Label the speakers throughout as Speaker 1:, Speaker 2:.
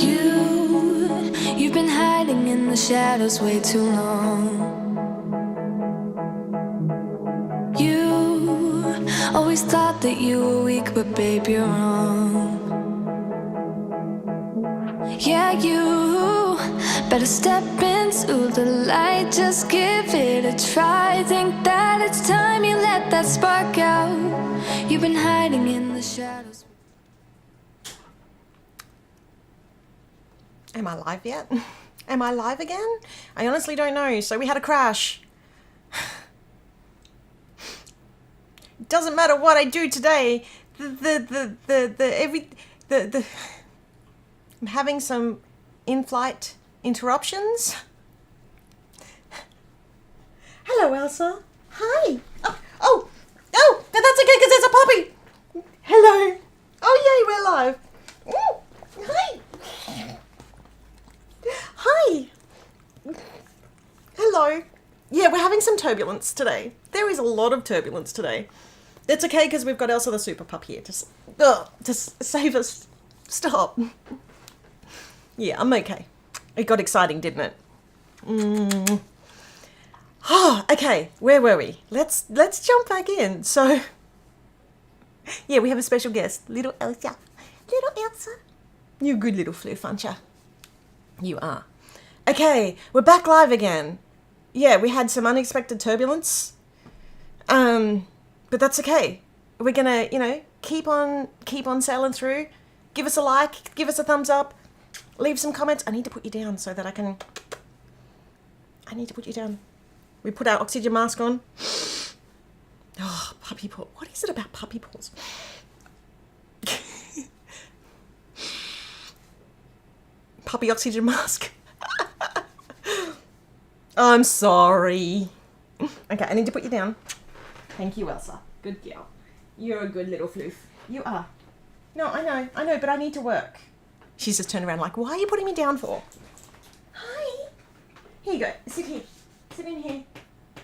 Speaker 1: You've been hiding in the shadows way too long. You always thought that you were weak, but babe, you're wrong. Yeah, you better step into the light, just give it a try. Think that it's time you let that spark out. You've been hiding in the shadows.
Speaker 2: Am I live yet? Am I live again? I honestly don't know. So we had a crash. Doesn't matter what I do today. I'm having some in-flight interruptions. Hello, Elsa. Hi. Oh, that's okay because there's a puppy. Hello. Oh, yay, we're live. Ooh, hi. Hi. Hello. Yeah, we're having some turbulence today. There is a lot of turbulence today. It's okay because we've got Elsa the super pup here to save us. Stop. Yeah, I'm okay. It got exciting, didn't it? Oh, okay. Where were we? Let's jump back in. So, yeah, we have a special guest, little Elsa. Little Elsa. You good little floof, aren't you? You are. Okay, we're back live again. Yeah, we had some unexpected turbulence. But that's okay. We're gonna, keep on sailing through. Give us a like, give us a thumbs up, leave some comments. I need to put you down so that I need to put you down. We put our oxygen mask on. Oh, puppy paw. What is it about puppy paws? Puppy oxygen mask. I'm sorry. Okay, I need to put you down. Thank you, Elsa. Good girl. You're a good little floof. You are. No, I know, but I need to work. She's just turned around like, why are you putting me down for? Hi. Here you go. Sit here. Sit in here.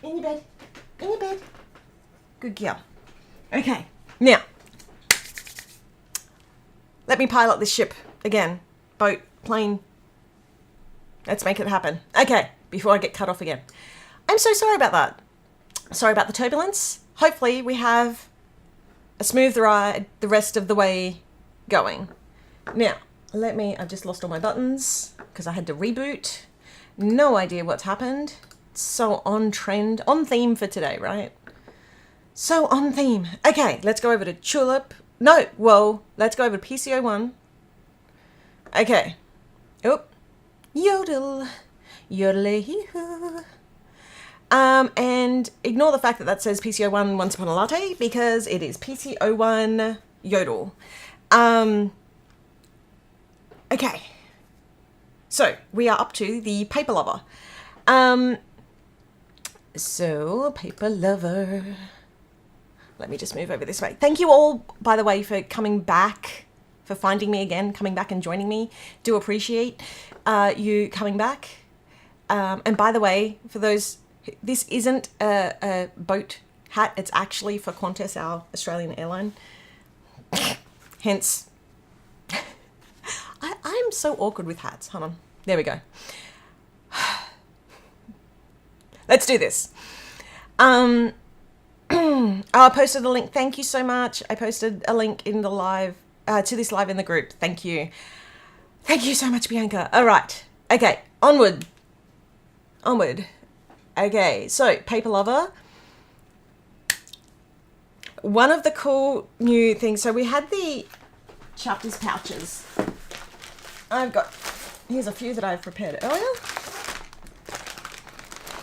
Speaker 2: In your bed. In your bed. Good girl. Okay. Now, let me pilot this ship again. Boat, plane. Let's make it happen. Okay, before I get cut off again. I'm so sorry about that. Sorry about the turbulence. Hopefully we have a smooth ride the rest of the way going. Now, I've just lost all my buttons because I had to reboot. No idea what's happened. It's so on trend, on theme for today, right? So on theme. Okay, let's go over to Tulip. No, whoa, let's go over to PCO1. Okay. Oop. Yodel. Yodel-hee-hoo. And ignore the fact that says PCO1 Once Upon a Latte because it is PCO1 Yodel. Okay. So we are up to the Paper Lover. So Paper Lover. Let me just move over this way. Thank you all, by the way, for coming back, for finding me again, coming back and joining me. Do appreciate you coming back. And by the way, for those, this isn't a boat hat. It's actually for Qantas, our Australian airline. Hence, I'm so awkward with hats. Hold on. There we go. Let's do this. I posted a link. Thank you so much. I posted a link in the live, to this live in the group. Thank you. Thank you so much, Bianca. All right. Okay. Onward. Okay. So, Paper Lover. One of the cool new things. So, we had the chapters pouches. Here's a few that I've prepared earlier.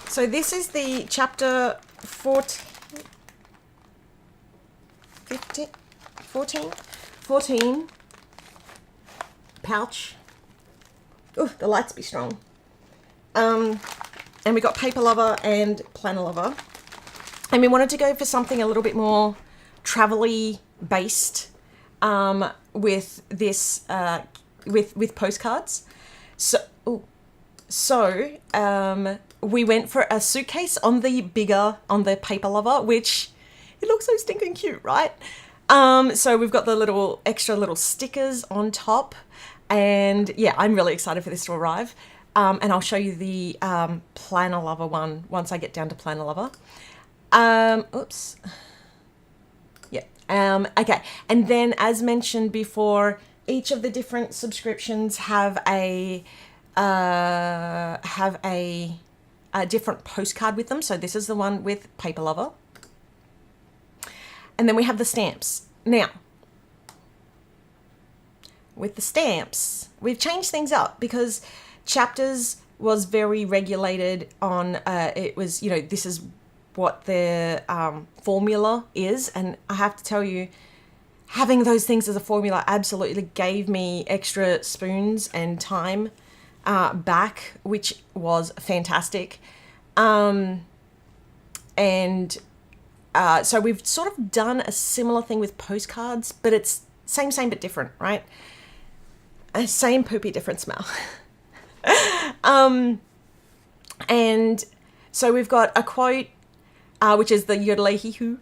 Speaker 2: So, this is the chapter 14 pouch. Ooh, the lights be strong. And we got Paper Lover and Planner Lover. And we wanted to go for something a little bit more travel-y based with this, with postcards. So we went for a suitcase on the Paper Lover, which it looks so stinking cute, right? So we've got the extra little stickers on top. And yeah, I'm really excited for this to arrive. And I'll show you the Planner Lover one once I get down to Planner Lover. Oops. Yeah. Okay. And then, as mentioned before, each of the different subscriptions have a different postcard with them. So this is the one with Paper Lover. And then we have the stamps. Now, with the stamps, we've changed things up because Chapters was very regulated on, it was, you know, this is what their formula is. And I have to tell you, having those things as a formula absolutely gave me extra spoons and time back, which was fantastic. So we've sort of done a similar thing with postcards, but it's same but different, right? Same poopy, different smell. And so we've got a quote, which is the Yodelehihu,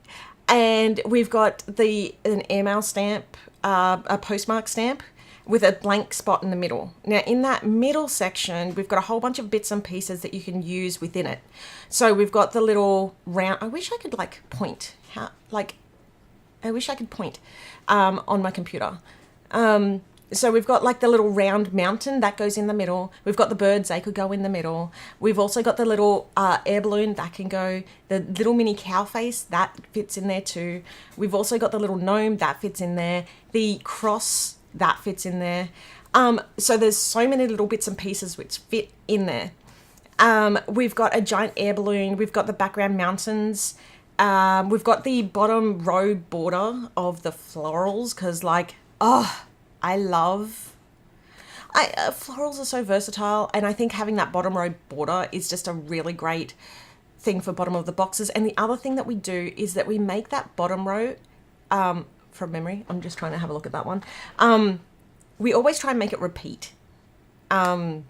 Speaker 2: and we've got an email stamp, a postmark stamp with a blank spot in the middle. Now, in that middle section, we've got a whole bunch of bits and pieces that you can use within it. So we've got the little round, I wish I could point on my computer. So we've got like the little round mountain that goes in the middle. We've got the birds, they could go in the middle. We've also got the little air balloon that can go, the little mini cow face, that fits in there too. We've also got the little gnome, that fits in there. The cross, that fits in there. So there's so many little bits and pieces which fit in there. We've got a giant air balloon. We've got the background mountains. We've got the bottom row border of the florals because florals are so versatile, and I think having that bottom row border is just a really great thing for bottom of the boxes. And the other thing that we do is that we make that bottom row, from memory, I'm just trying to have a look at that one. We always try and make it repeat. So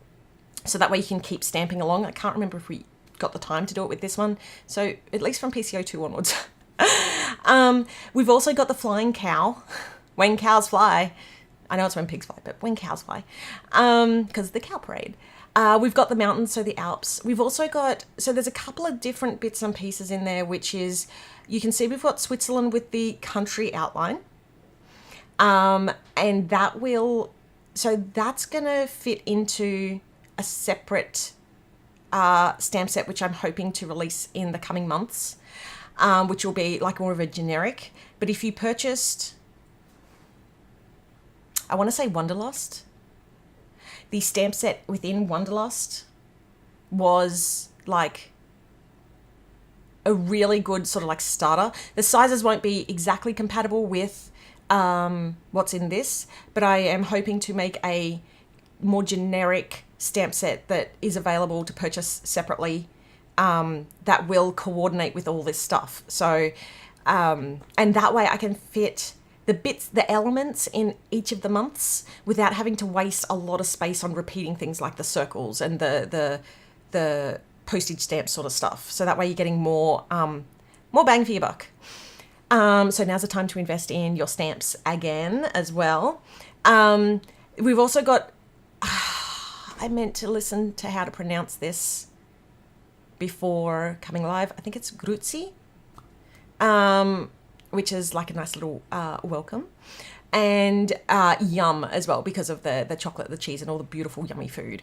Speaker 2: that way you can keep stamping along. I can't remember if we got the time to do it with this one. So at least from PCO2 onwards. We've also got the flying cow. When cows fly. I know it's when pigs fly, but when cows fly, because the cow parade. We've got the mountains, so the Alps. We've also got, so there's a couple of different bits and pieces in there, which is, you can see we've got Switzerland with the country outline. And that's going to fit into a separate stamp set, which I'm hoping to release in the coming months, which will be like more of a generic. But if you purchased, I want to say Wonderlust, the stamp set within Wonderlust was like a really good sort of like starter. The sizes won't be exactly compatible with what's in this, but I am hoping to make a more generic stamp set that is available to purchase separately, that will coordinate with all this stuff. So, and that way I can fit the elements in each of the months without having to waste a lot of space on repeating things like the circles and the postage stamp sort of stuff. So that way you're getting more bang for your buck. So now's the time to invest in your stamps again as well. We've also got, I meant to listen to how to pronounce this before coming live. I think it's Grüezi, which is like a nice little welcome. And yum as well, because of the chocolate, the cheese, and all the beautiful yummy food.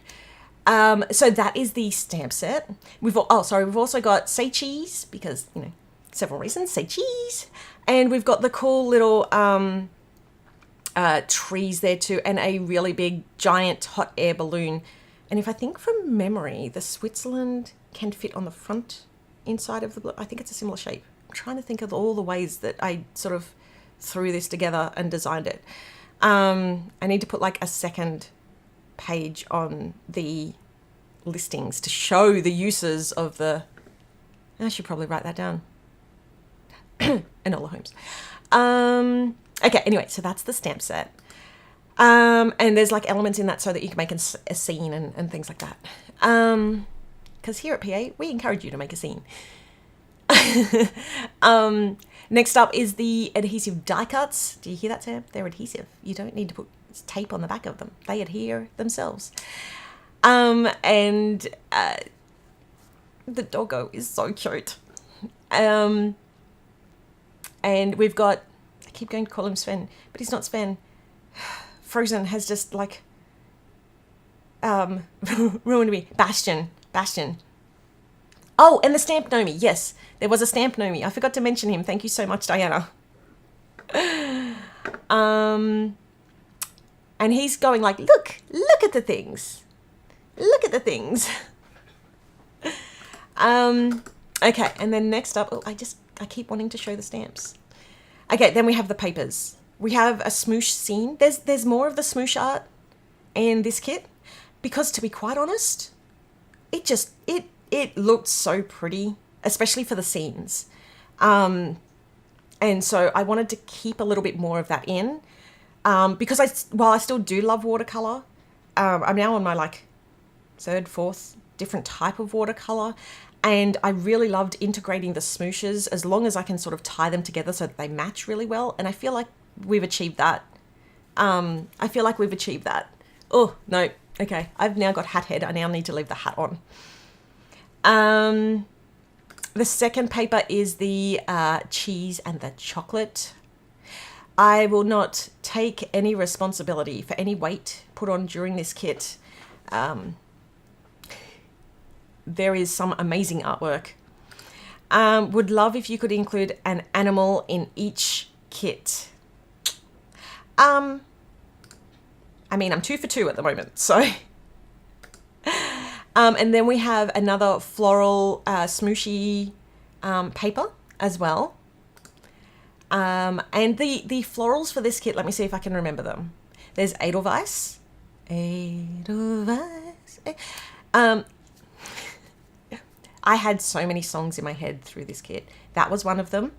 Speaker 2: So that is the stamp set. We've also got Say Cheese, because, you know, several reasons, Say Cheese. And we've got the cool little trees there too, and a really big giant hot air balloon. And if I think from memory, the Switzerland can fit on the front inside of the, I think it's a similar shape. I'm trying to think of all the ways that I sort of threw this together and designed it. I need to put like a second page on the listings to show the uses of the, I should probably write that down. Enola Holmes. Okay, anyway, so that's the stamp set. And there's like elements in that so that you can make a scene and things like that. Because here at PA, we encourage you to make a scene. Next up is the adhesive die cuts. Do you hear that, Sam? They're adhesive. You don't need to put It's tape on the back of them. They adhere themselves. And the doggo is so cute. And we've got, I keep going to call him Sven, but he's not Sven. Frozen has just like ruined me. Bastion. Oh, and the Stamp Nomi. Yes, there was a Stamp Nomi. I forgot to mention him. Thank you so much, Diana. And he's going like, look at the things. Look at the things. Okay, and then next up, I keep wanting to show the stamps. Okay, then we have the papers. We have a smoosh scene. There's more of the smoosh art in this kit, because to be quite honest, it looked so pretty, especially for the scenes. And so I wanted to keep a little bit more of that in, because while I still do love watercolor, I'm now on my like third, fourth different type of watercolor, and I really loved integrating the smooshes as long as I can sort of tie them together so that they match really well. And I feel like we've achieved that. Oh, no. Okay. I've now got hat head. I now need to leave the hat on. The second paper is the cheese and the chocolate. I will not take any responsibility for any weight put on during this kit. There is some amazing artwork. Would love if you could include an animal in each kit. I mean, I'm 2 for 2 at the moment, so. And then we have another floral smooshy paper as well. And the florals for this kit, let me see if I can remember them. There's Edelweiss. I had so many songs in my head through this kit. That was one of them.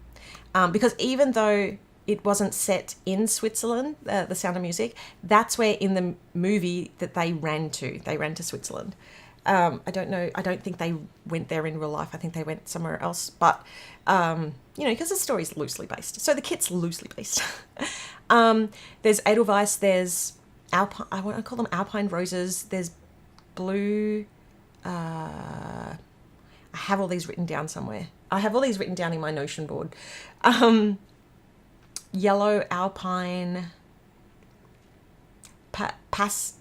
Speaker 2: Because even though it wasn't set in Switzerland, The Sound of Music, that's where in the movie that they ran to Switzerland. I don't think they went there in real life. I think they went somewhere else. But, because the story's loosely based. So the kit's loosely based. There's Edelweiss, there's Alpine, I want to call them Alpine Roses. There's blue, I have all these written down somewhere. I have all these written down in my Notion board. Yellow, Alpine, Pass.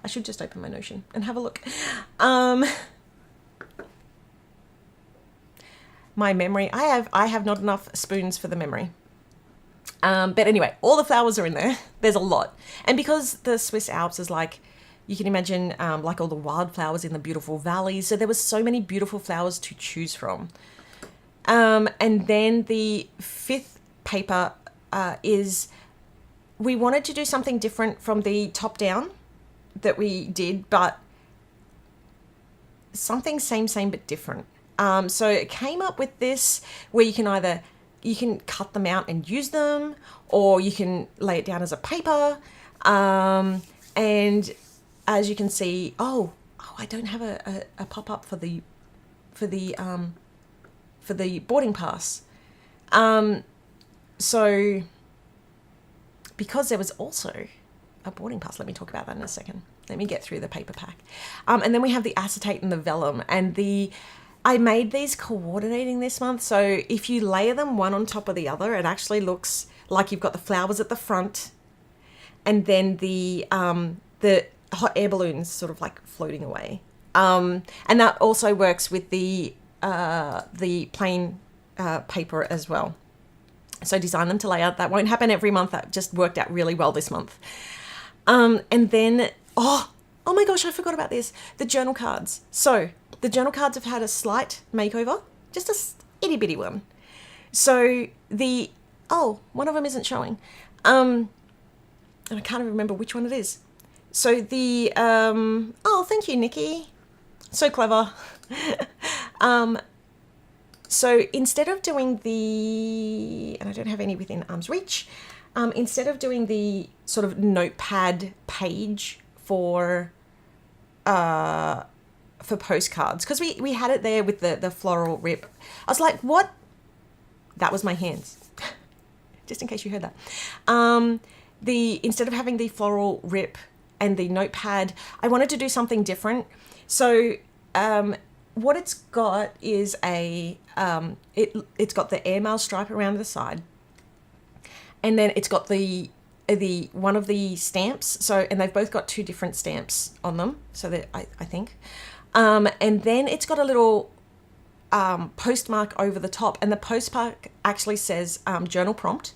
Speaker 2: I should just open my Notion and have a look. My memory. I have not enough spoons for the memory. But anyway, all the flowers are in there. There's a lot. And because the Swiss Alps is like, you can imagine like all the wildflowers in the beautiful valleys. So there was so many beautiful flowers to choose from. And then the fifth paper is, we wanted to do something different from the top down that we did, but something same but different. So it came up with this where you can cut them out and use them, or you can lay it down as a paper. And as you can see, I don't have a pop-up for the boarding pass. So because there was also a boarding pass, let me talk about that in a second. Let me get through the paper pack. And then we have the acetate and the vellum, and I made these coordinating this month, so if you layer them one on top of the other, it actually looks like you've got the flowers at the front, and then the hot air balloons sort of like floating away. And that also works with the plain paper as well. So design them to layout. That won't happen every month. That just worked out really well this month. And then, oh my gosh, I forgot about this. The journal cards. So the journal cards have had a slight makeover, just a itty bitty one. So one of them isn't showing. And I can't even remember which one it is. So thank you, Nikki. So clever. So instead of doing and I don't have any within arm's reach, instead of doing the sort of notepad page for postcards, because we had it there with the floral rip, I was like, what That was my hands. Just in case you heard that. Instead of having the floral rip and the notepad, I wanted to do something different. So what it's got is it's got the airmail stripe around the side, and then it's got the one of the stamps. So, and they've both got two different stamps on them. So that I think, and then it's got a little postmark over the top, and the postmark actually says journal prompt,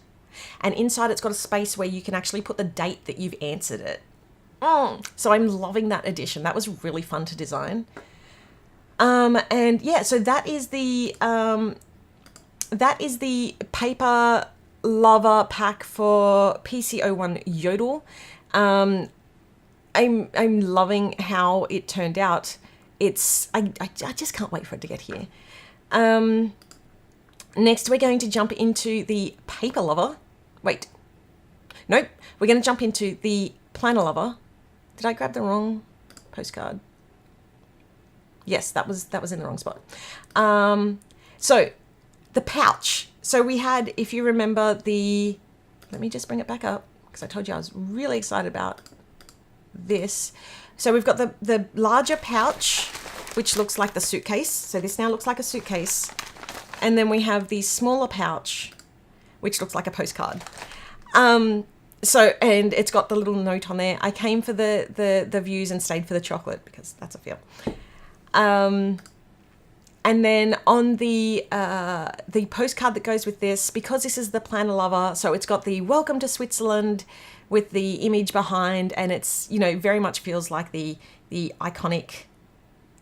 Speaker 2: and inside it's got a space where you can actually put the date that you've answered it. So I'm loving that addition. That was really fun to design. And yeah, so that is the paper lover pack for PC01 Yodel. I'm loving how it turned out. I just can't wait for it to get here. Next, we're going to jump into the paper lover. Wait, nope. We're going to jump into the planner lover. Did I grab the wrong postcard? Yes, that was in the wrong spot. So the pouch. So we had, if you remember let me just bring it back up because I told you I was really excited about this. So we've got the larger pouch, which looks like the suitcase. So this now looks like a suitcase. And then we have the smaller pouch, which looks like a postcard. So, and it's got the little note on there. I came for the views and stayed for the chocolate because that's a feel. And then on the postcard that goes with this, because this is the planner lover, so it's got the welcome to Switzerland with the image behind, and it's, very much feels like the iconic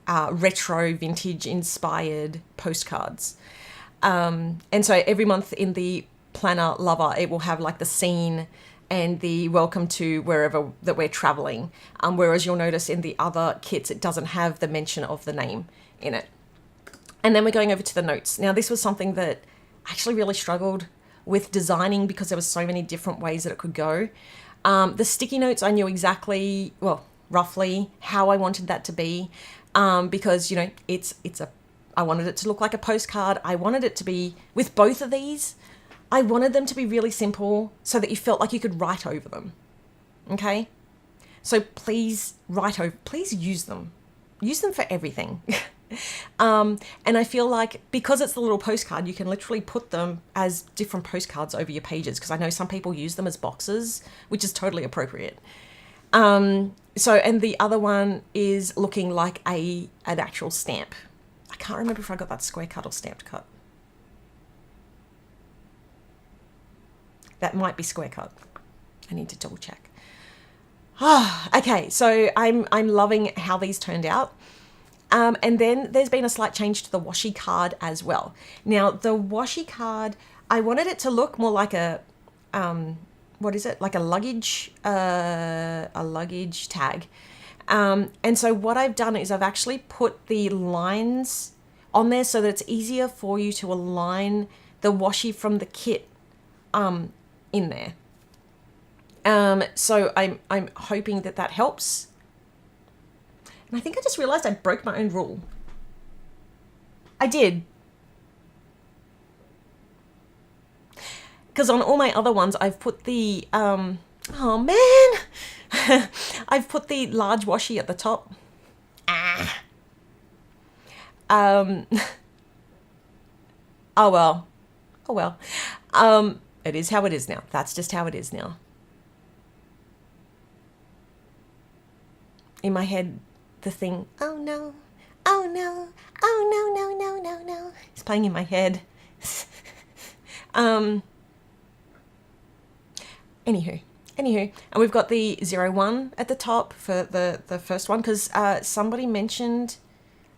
Speaker 2: retro vintage inspired postcards. And so every month in the planner lover, it will have like the scene and the welcome to wherever that we're traveling. Whereas you'll notice in the other kits, it doesn't have the mention of the name in it. And then we're going over to the notes. Now, this was something that I actually really struggled with designing because there were so many different ways that it could go. The sticky notes, I knew exactly, roughly how I wanted that to be, because, I wanted it to look like a postcard. I wanted it to be, with both of these, I wanted them to be really simple so that you felt like you could write over them. Okay? So please please use them. Use them for everything. And I feel like because it's the little postcard, you can literally put them as different postcards over your pages, because I know some people use them as boxes, which is totally appropriate. And the other one is looking like an actual stamp. I can't remember if I got that square cut or stamped cut. That might be square cut. I need to double check. Okay, so I'm loving how these turned out. And then there's been a slight change to the washi card as well. Now, the washi card, I wanted it to look more like a, like a luggage tag. And so what I've done is I've actually put the lines on there so that it's easier for you to align the washi from the kit in there. So I'm hoping that helps. And I think I just realized I broke my own rule. I did. Because on all my other ones, I've put the, I've put the large washi at the top. Oh well. It is how it is now. That's just how it is now. In my head, the thing, oh no, it's playing in my head. Anywho, and we've got the 01 at the top for the first one, because somebody mentioned,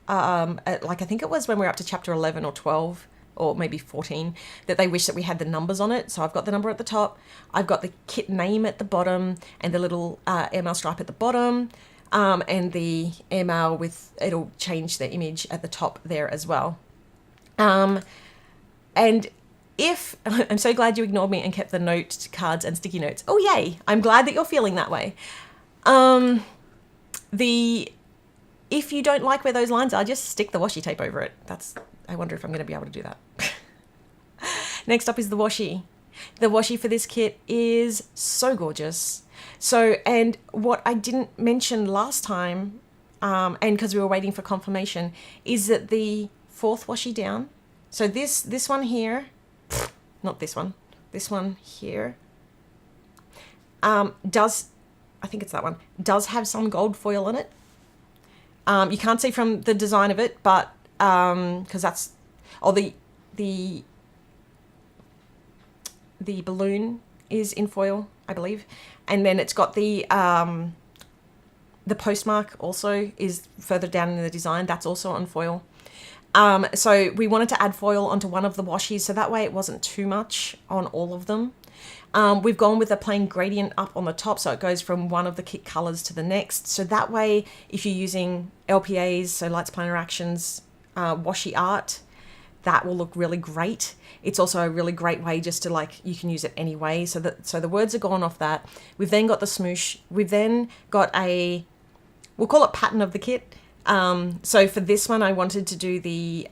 Speaker 2: I think it was when we were up to chapter 11 or 12, or maybe 14, that they wish that we had the numbers on it. So I've got the number at the top, I've got the kit name at the bottom, and the little airmail stripe at the bottom, and the airmail with, it'll change the image at the top there as well. And if, I'm so glad you ignored me and kept the note cards and sticky notes. Oh, yay. I'm glad that you're feeling that way. If you don't like where those lines are, just stick the washi tape over it. I wonder if I'm going to be able to do that. Next up is the washi. The washi for this kit is so gorgeous. So, and what I didn't mention last time, and because we were waiting for confirmation, is that the fourth washi down, so this one here, not this one here, does, I think it's that one, does have some gold foil in it. You can't see from the design of it, but because that's, or the balloon is in foil, I believe, and then it's got the postmark also is further down in the design. That's also on foil. So we wanted to add foil onto one of the washis, so that way it wasn't too much on all of them. We've gone with a plain gradient up on the top, so it goes from one of the kit colors to the next. So that way, if you're using LPAs, so lights, planar actions, washi art, that will look really great. It's also a really great way just to, like, you can use it anyway. So the words are gone off that. We've then got the smoosh. We've then got we'll call it pattern of the kit. So for this one, I wanted to do the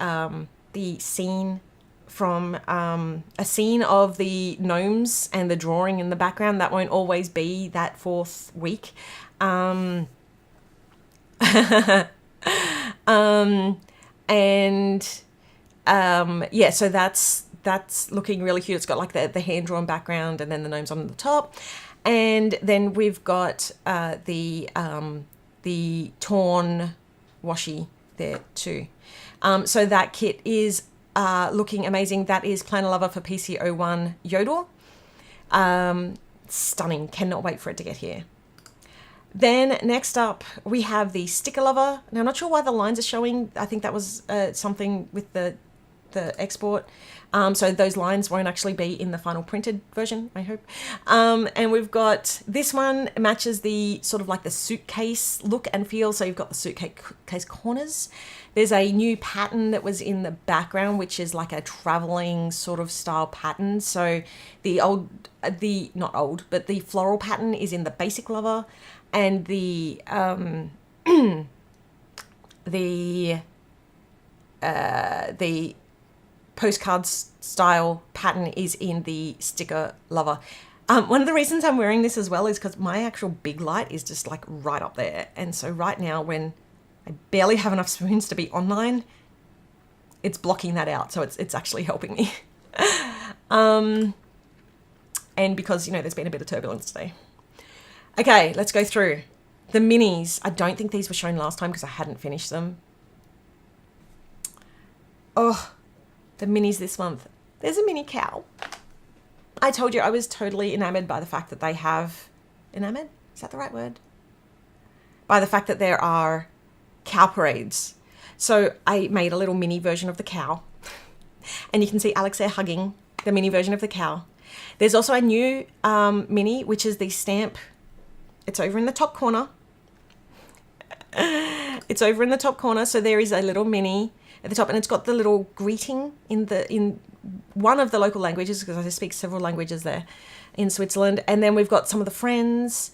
Speaker 2: scene from a scene of the gnomes and the drawing in the background. That won't always be that fourth week. Yeah, so that's looking really cute. It's got like the hand-drawn background and then the gnomes on the top. And then we've got the torn washi there too. So that kit is looking amazing. That is Planner Lover for PC01 Yodel. Stunning. Cannot wait for it to get here. Then next up, we have the Sticker Lover. Now, I'm not sure why the lines are showing. I think that was something with the export. So those lines won't actually be in the final printed version, I hope. And we've got this one matches the sort of like the suitcase look and feel. So you've got the suitcase corners. There's a new pattern that was in the background, which is like a traveling sort of style pattern. So the floral pattern is in the basic lover, and the postcards style pattern is in the sticker lover. One of the reasons I'm wearing this as well is because my actual big light is just like right up there. And so right now, when I barely have enough spoons to be online, it's blocking that out. So it's actually helping me. And because, there's been a bit of turbulence today. Okay, let's go through. The minis. I don't think these were shown last time because I hadn't finished them. Oh, the minis this month. There's a mini cow. I told you I was totally enamored by the fact that they have... Enamored? Is that the right word? By the fact that there are cow parades. So I made a little mini version of the cow. And you can see Alex there hugging the mini version of the cow. There's also a new mini, which is the stamp. It's over in the top corner. It's over in the top corner. So there is a little mini at the top, and it's got the little greeting in one of the local languages, because I speak several languages there in Switzerland. And then we've got some of the friends,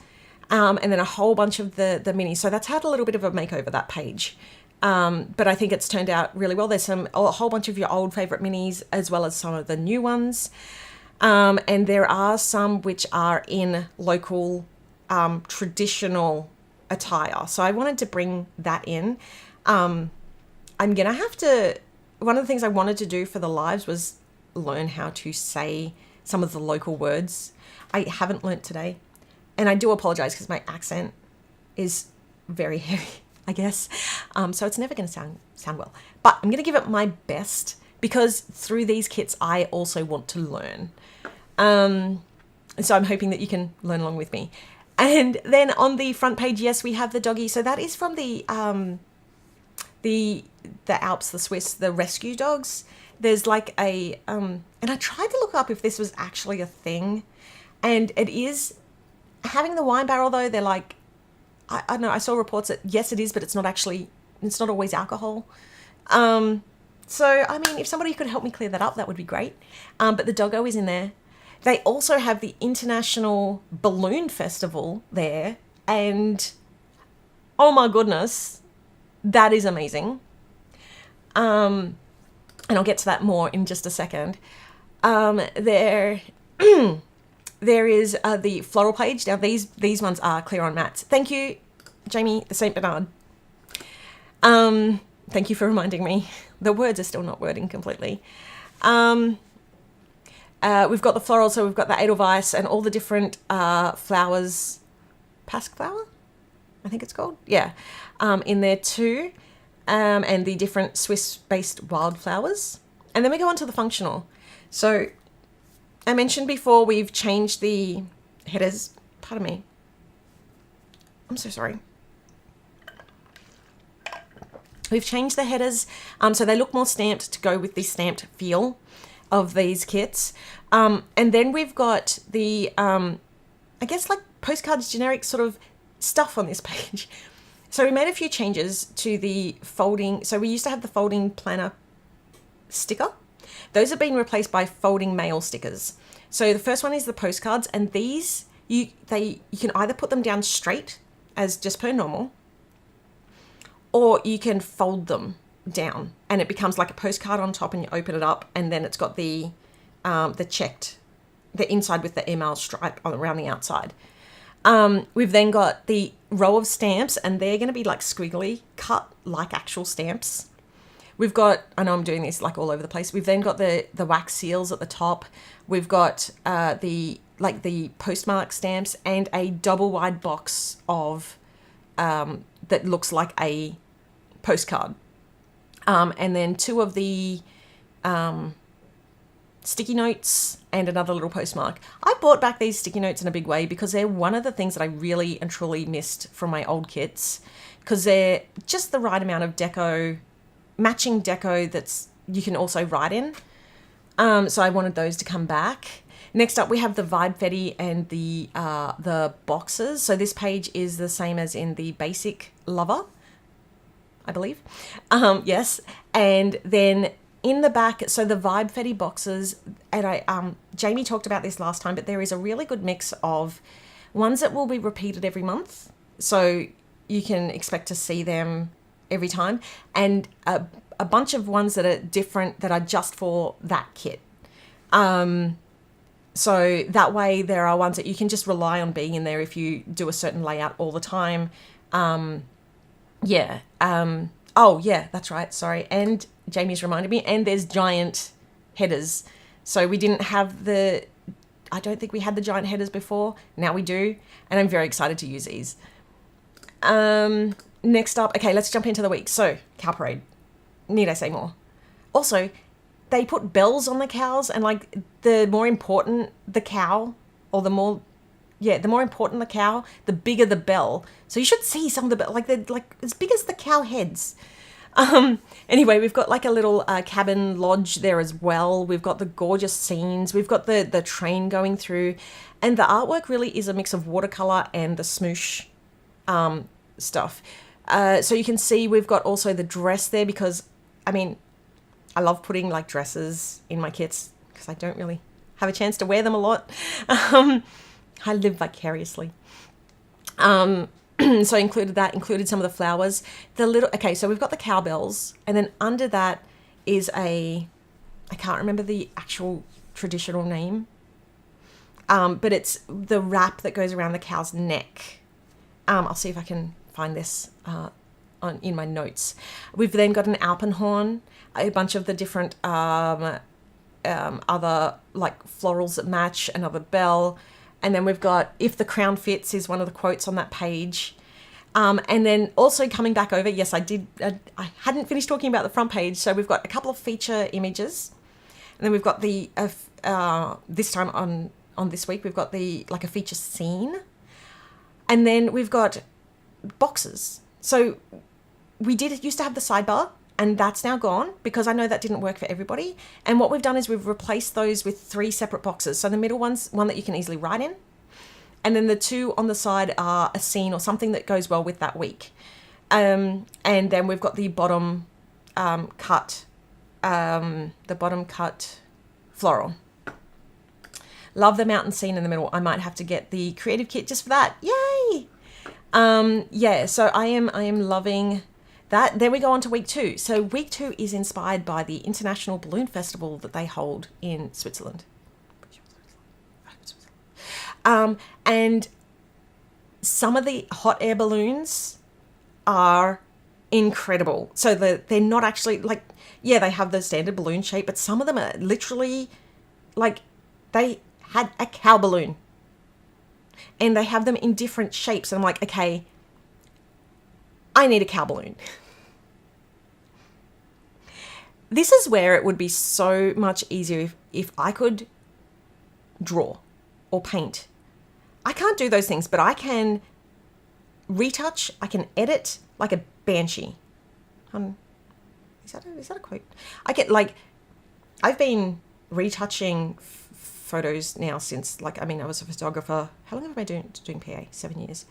Speaker 2: and then a whole bunch of the minis. So that's had a little bit of a makeover, that page. But I think it's turned out really well. There's a whole bunch of your old favorite minis, as well as some of the new ones. And there are some which are in local traditional attire. So I wanted to bring that in. I'm going to have to... One of the things I wanted to do for the lives was learn how to say some of the local words. I haven't learnt today. And I do apologise because my accent is very heavy, I guess. So it's never going to sound well. But I'm going to give it my best, because through these kits, I also want to learn. So I'm hoping that you can learn along with me. And then on the front page, yes, we have the doggy. So that is from the Alps, the Swiss, the rescue dogs. There's like a, and I tried to look up if this was actually a thing, and it is. Having the wine barrel though, they're like, I don't know, I saw reports that yes it is, but it's not always alcohol. So, I mean, if somebody could help me clear that up, that would be great. But the doggo is in there. They also have the International Balloon Festival there, and oh my goodness, that is amazing. And I'll get to that more in just a second. There there is the floral page. Now these ones are clear on mats. Thank you, Jamie the Saint Bernard. Thank you for reminding me. The words are still not wording completely. We've got the floral, so we've got the Edelweiss and all the different flowers. Passiflower, I think it's called. Yeah, in there too. And the different Swiss-based wildflowers. And then we go on to the functional. So I mentioned before we've changed the headers. Pardon me. I'm so sorry. We've changed the headers so they look more stamped to go with the stamped feel of these kits. And then we've got the, I guess like Postcards generic sort of stuff on this page. So we made a few changes to the folding. So we used to have the folding planner sticker. Those have been replaced by folding mail stickers. So the first one is the postcards, and these you can either put them down straight as just per normal, or you can fold them down and it becomes like a postcard on top, and you open it up and then it's got the checked, the inside with the email stripe around the outside. We've then got the row of stamps, and they're going to be like squiggly cut like actual stamps. We've got, I know I'm doing this like all over the place. We've then got the wax seals at the top. We've got the postmark stamps and a double wide box of that looks like a postcard. And then two of the sticky notes and another little postmark. I bought back these sticky notes in a big way because they're one of the things that I really and truly missed from my old kits, because they're just the right amount of deco, matching deco that's you can also write in. So I wanted those to come back. Next up, we have the Vibe Fetty and the boxes. So this page is the same as in the basic Lover, I believe. Yes. And then in the back, so the Vibe Fetty boxes, and Jamie talked about this last time, but there is a really good mix of ones that will be repeated every month. So you can expect to see them every time, and a bunch of ones that are different that are just for that kit. So that way there are ones that you can just rely on being in there if you do a certain layout all the time. Oh yeah, that's right. Sorry. And Jamie's reminded me, and there's giant headers. So we didn't have I don't think we had the giant headers before. Now we do. And I'm very excited to use these. Next up, okay, let's jump into the week. So Cow Parade. Need I say more? Also, they put bells on the cows, and like the more important the cow, or the more important the cow, the bigger the bell. So you should see some of the bells, like they're like as big as the cow heads. Anyway, we've got like a little cabin lodge there as well. We've got the gorgeous scenes. We've got the train going through, and the artwork really is a mix of watercolor and the smoosh stuff. So you can see we've got also the dress there, because I mean, I love putting like dresses in my kits because I don't really have a chance to wear them a lot. I live vicariously. So included some of the flowers. So we've got the cowbells, and then under that is I can't remember the actual traditional name, but it's the wrap that goes around the cow's neck. I'll see if I can find this in my notes. We've then got an alpenhorn, a bunch of the different other like florals that match, another bell. And then we've got "If the crown fits" is one of the quotes on that page. And then also coming back over, yes, I hadn't finished talking about the front page. So we've got a couple of feature images. And then we've got the, this time on this week, we've got like a feature scene. And then we've got boxes. So we used to have the sidebar, and that's now gone because I know that didn't work for everybody. And what we've done is we've replaced those with 3 separate boxes. So the middle one's one that you can easily write in. And then the 2 on the side are a scene or something that goes well with that week. And then we've got the bottom cut floral. Love the mountain scene in the middle. I might have to get the creative kit just for that. Yay! So I am loving Then we go on to week 2. So week 2 is inspired by the International Balloon Festival that they hold in Switzerland. And some of the hot air balloons are incredible. So they're not actually like, yeah, they have the standard balloon shape, but some of them are literally like they had a cow balloon. And they have them in different shapes. And I'm like, okay, I need a cow balloon. This is where it would be so much easier if I could draw or paint. I can't do those things, but I can retouch, I can edit like a banshee. Is that a quote? I've been retouching photos now since, I was a photographer. How long have I been doing PA? 7 years.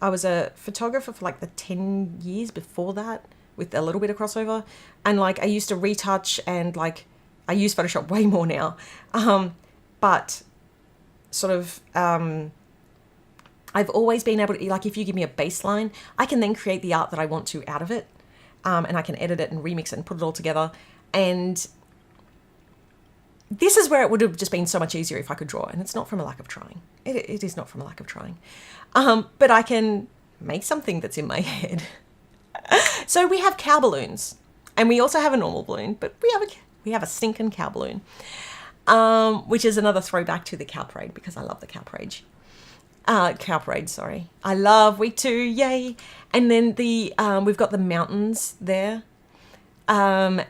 Speaker 2: I was a photographer for like the 10 years before that, with a little bit of crossover. And like I used to retouch, and like I use Photoshop way more now. But sort of I've always been able to, like, if you give me a baseline, I can then create the art that I want to out of it. And I can edit it and remix it and put it all together. And this is where it would have just been so much easier if I could draw. And it's not from a lack of trying. It is not from a lack of trying. But I can make something that's in my head. So we have cow balloons. And we also have a normal balloon. But we have a stinking cow balloon. Which is another throwback to the cow parade, because I love the cow parade. Sorry. I love week 2, yay. And then we've got the mountains there. I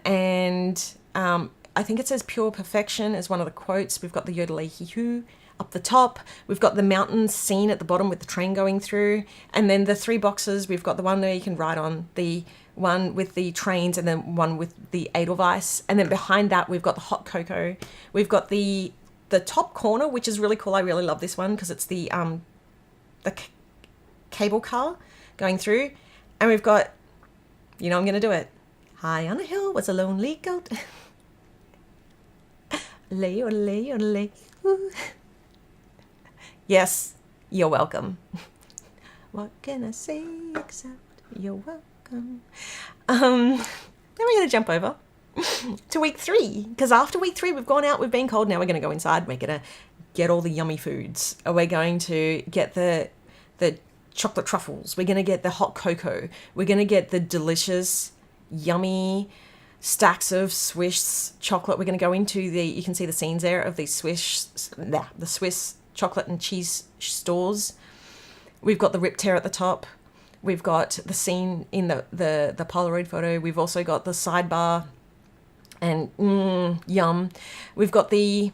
Speaker 2: think it says pure perfection as one of the quotes. We've got the yodelay-hee-hoo up the top. We've got the mountains seen at the bottom with the train going through. And then the 3 boxes, we've got the one where you can ride on, the one with the trains, and then one with the Edelweiss. And then behind that, we've got the hot cocoa. We've got the top corner, which is really cool. I really love this one because it's the cable car going through. And we've got, I'm going to do it. High on a hill was a lonely goat. Lay, lay, lay. Yes, you're welcome. What can I say except you're welcome? Then we're going to jump over to week 3, because after week 3 we've gone out, we've been cold. Now we're going to go inside. We're going to get all the yummy foods. We're going to get the chocolate truffles. We're going to get the hot cocoa. We're going to get the delicious, yummy stacks of Swiss chocolate. We're going to go into you can see the scenes there of the Swiss chocolate and cheese stores. We've got the Rip Tear at the top. We've got the scene in the Polaroid photo. We've also got the sidebar and yum. We've got the,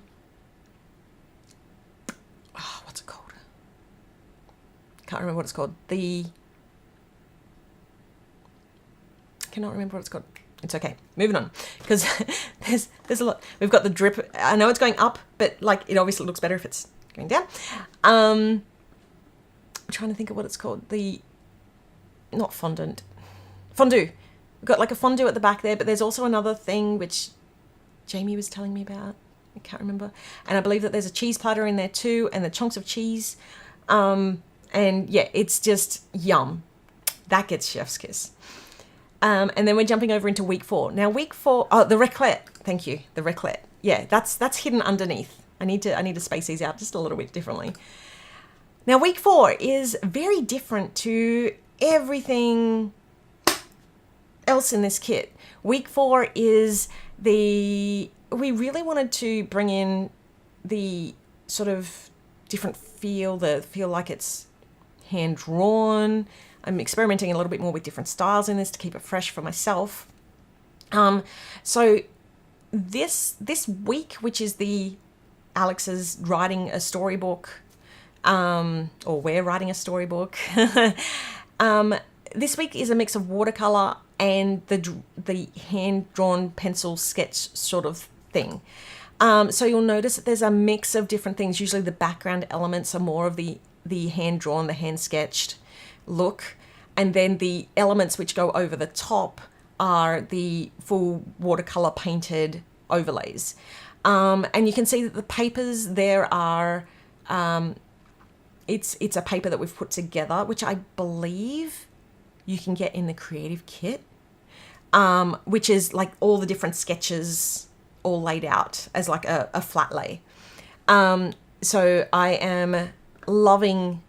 Speaker 2: what's it called? Can't remember what it's called. Cannot remember what it's called. It's okay. Moving on, because there's a lot. We've got the drip. I know it's going up, but like it obviously looks better if it's going down. I'm trying to think of what it's called. Not fondant. Fondue. We've got like a fondue at the back there, but there's also another thing which Jamie was telling me about. I can't remember. And I believe that there's a cheese platter in there too, and the chunks of cheese. And yeah, it's just yum. That gets chef's kiss. And then we're jumping over into week 4. Now week 4, the raclette. Thank you, the raclette. Yeah, that's hidden underneath. I need to space these out just a little bit differently. Now week 4 is very different to everything else in this kit. Week 4 is we really wanted to bring in the sort of different feel like it's hand drawn. I'm experimenting a little bit more with different styles in this to keep it fresh for myself. So this week, which is Alex's writing a storybook, or we're writing a storybook. This week is a mix of watercolor and the hand-drawn pencil sketch sort of thing. So you'll notice that there's a mix of different things. Usually the background elements are more of the hand-drawn, the hand-sketched look, and then the elements which go over the top are the full watercolor painted overlays. And you can see that the papers there are, it's a paper that we've put together, which I believe you can get in the creative kit, which is like all the different sketches all laid out as like a flat lay. So I am loving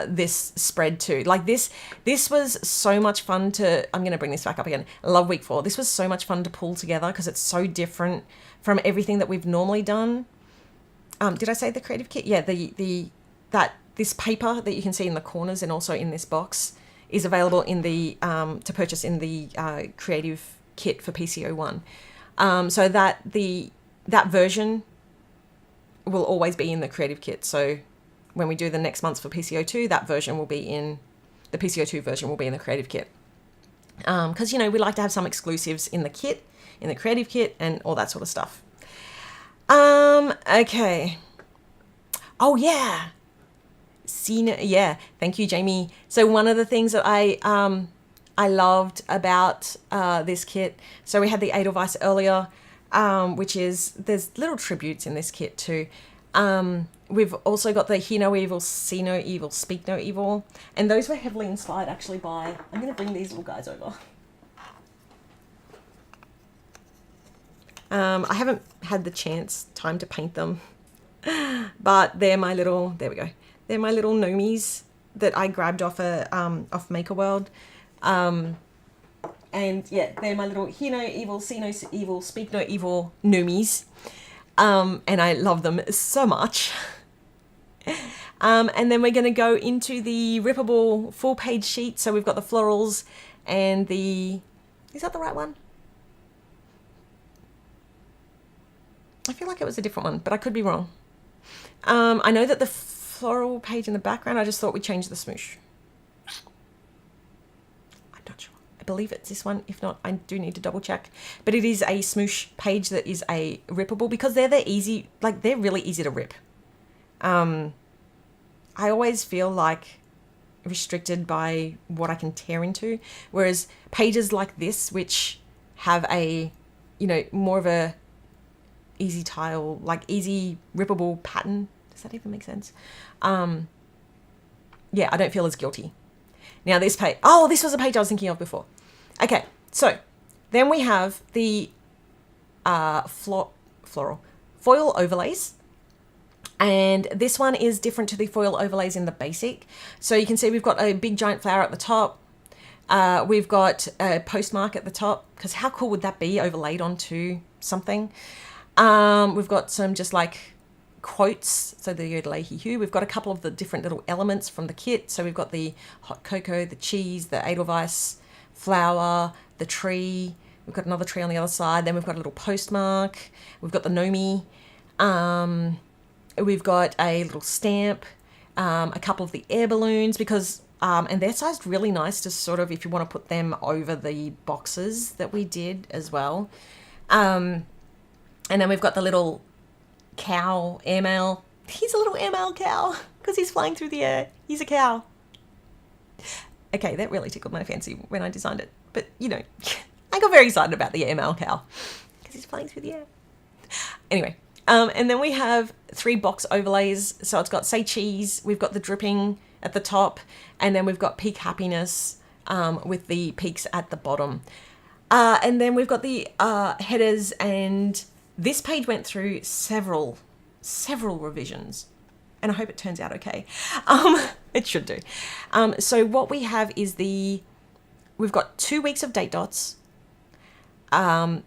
Speaker 2: this spread too. Like this was so much fun to, I'm going to bring this back up again. I love week 4. This was so much fun to pull together because it's so different from everything that we've normally done. Did I say the creative kit? Yeah, this paper that you can see in the corners and also in this box is available in the to purchase in the creative kit for PCO1. So that version will always be in the creative kit. So when we do the next months for PCO2, that version will be in the PCO2 version will be in the creative kit. Because, we like to have some exclusives in the kit, in the creative kit, and all that sort of stuff. Okay. Oh, yeah. Yeah. Thank you, Jamie. So one of the things that I loved about this kit, so we had the Edelweiss earlier, which is, there's little tributes in this kit too. We've also got the Hear No Evil, See No Evil, Speak No Evil. And those were heavily inspired actually by, I'm going to bring these little guys over. I haven't had the time to paint them, but they're my little, there we go. They're my little gnomies that I grabbed off off Maker World. And yeah, they're my little Hear No Evil, See No Evil, Speak No Evil gnomies. And I love them so much. And then we're going to go into the rippable full page sheet. So we've got the florals and is that the right one? I feel like it was a different one, but I could be wrong. I know that the floral page in the background, I just thought we changed the smoosh. I'm not sure. I believe it's this one. If not, I do need to double check. But it is a smoosh page that is a rippable because they're really easy to rip. I always feel like restricted by what I can tear into, whereas pages like this, which have a, more of a easy tile, like easy rippable pattern. Does that even make sense? Yeah, I don't feel as guilty. Now this page, this was a page I was thinking of before. Okay, so then we have the floral foil overlays. And this one is different to the foil overlays in the basic. So you can see we've got a big giant flower at the top. We've got a postmark at the top, because how cool would that be overlaid onto something? We've got some just like quotes, so the yodelay-hee-hoo. We've got a couple of the different little elements from the kit. So we've got the hot cocoa, the cheese, the Edelweiss flower, the tree. We've got another tree on the other side. Then we've got a little postmark. We've got the Nomi. We've got a little stamp, a couple of the air balloons, because and they're sized really nice to sort of, if you want to put them over the boxes that we did as well. And then we've got the little cow airmail. He's a little airmail cow because he's flying through the air. He's a cow. Okay, that really tickled my fancy when I designed it. But, I got very excited about the airmail cow because he's flying through the air. Anyway, and then we have 3 box overlays. So it's got Say Cheese, we've got the dripping at the top, and then we've got Peak Happiness with the peaks at the bottom. And then we've got the headers, and this page went through several revisions, and I hope it turns out okay. It should do. So what we have is we've got 2 weeks of date dots, not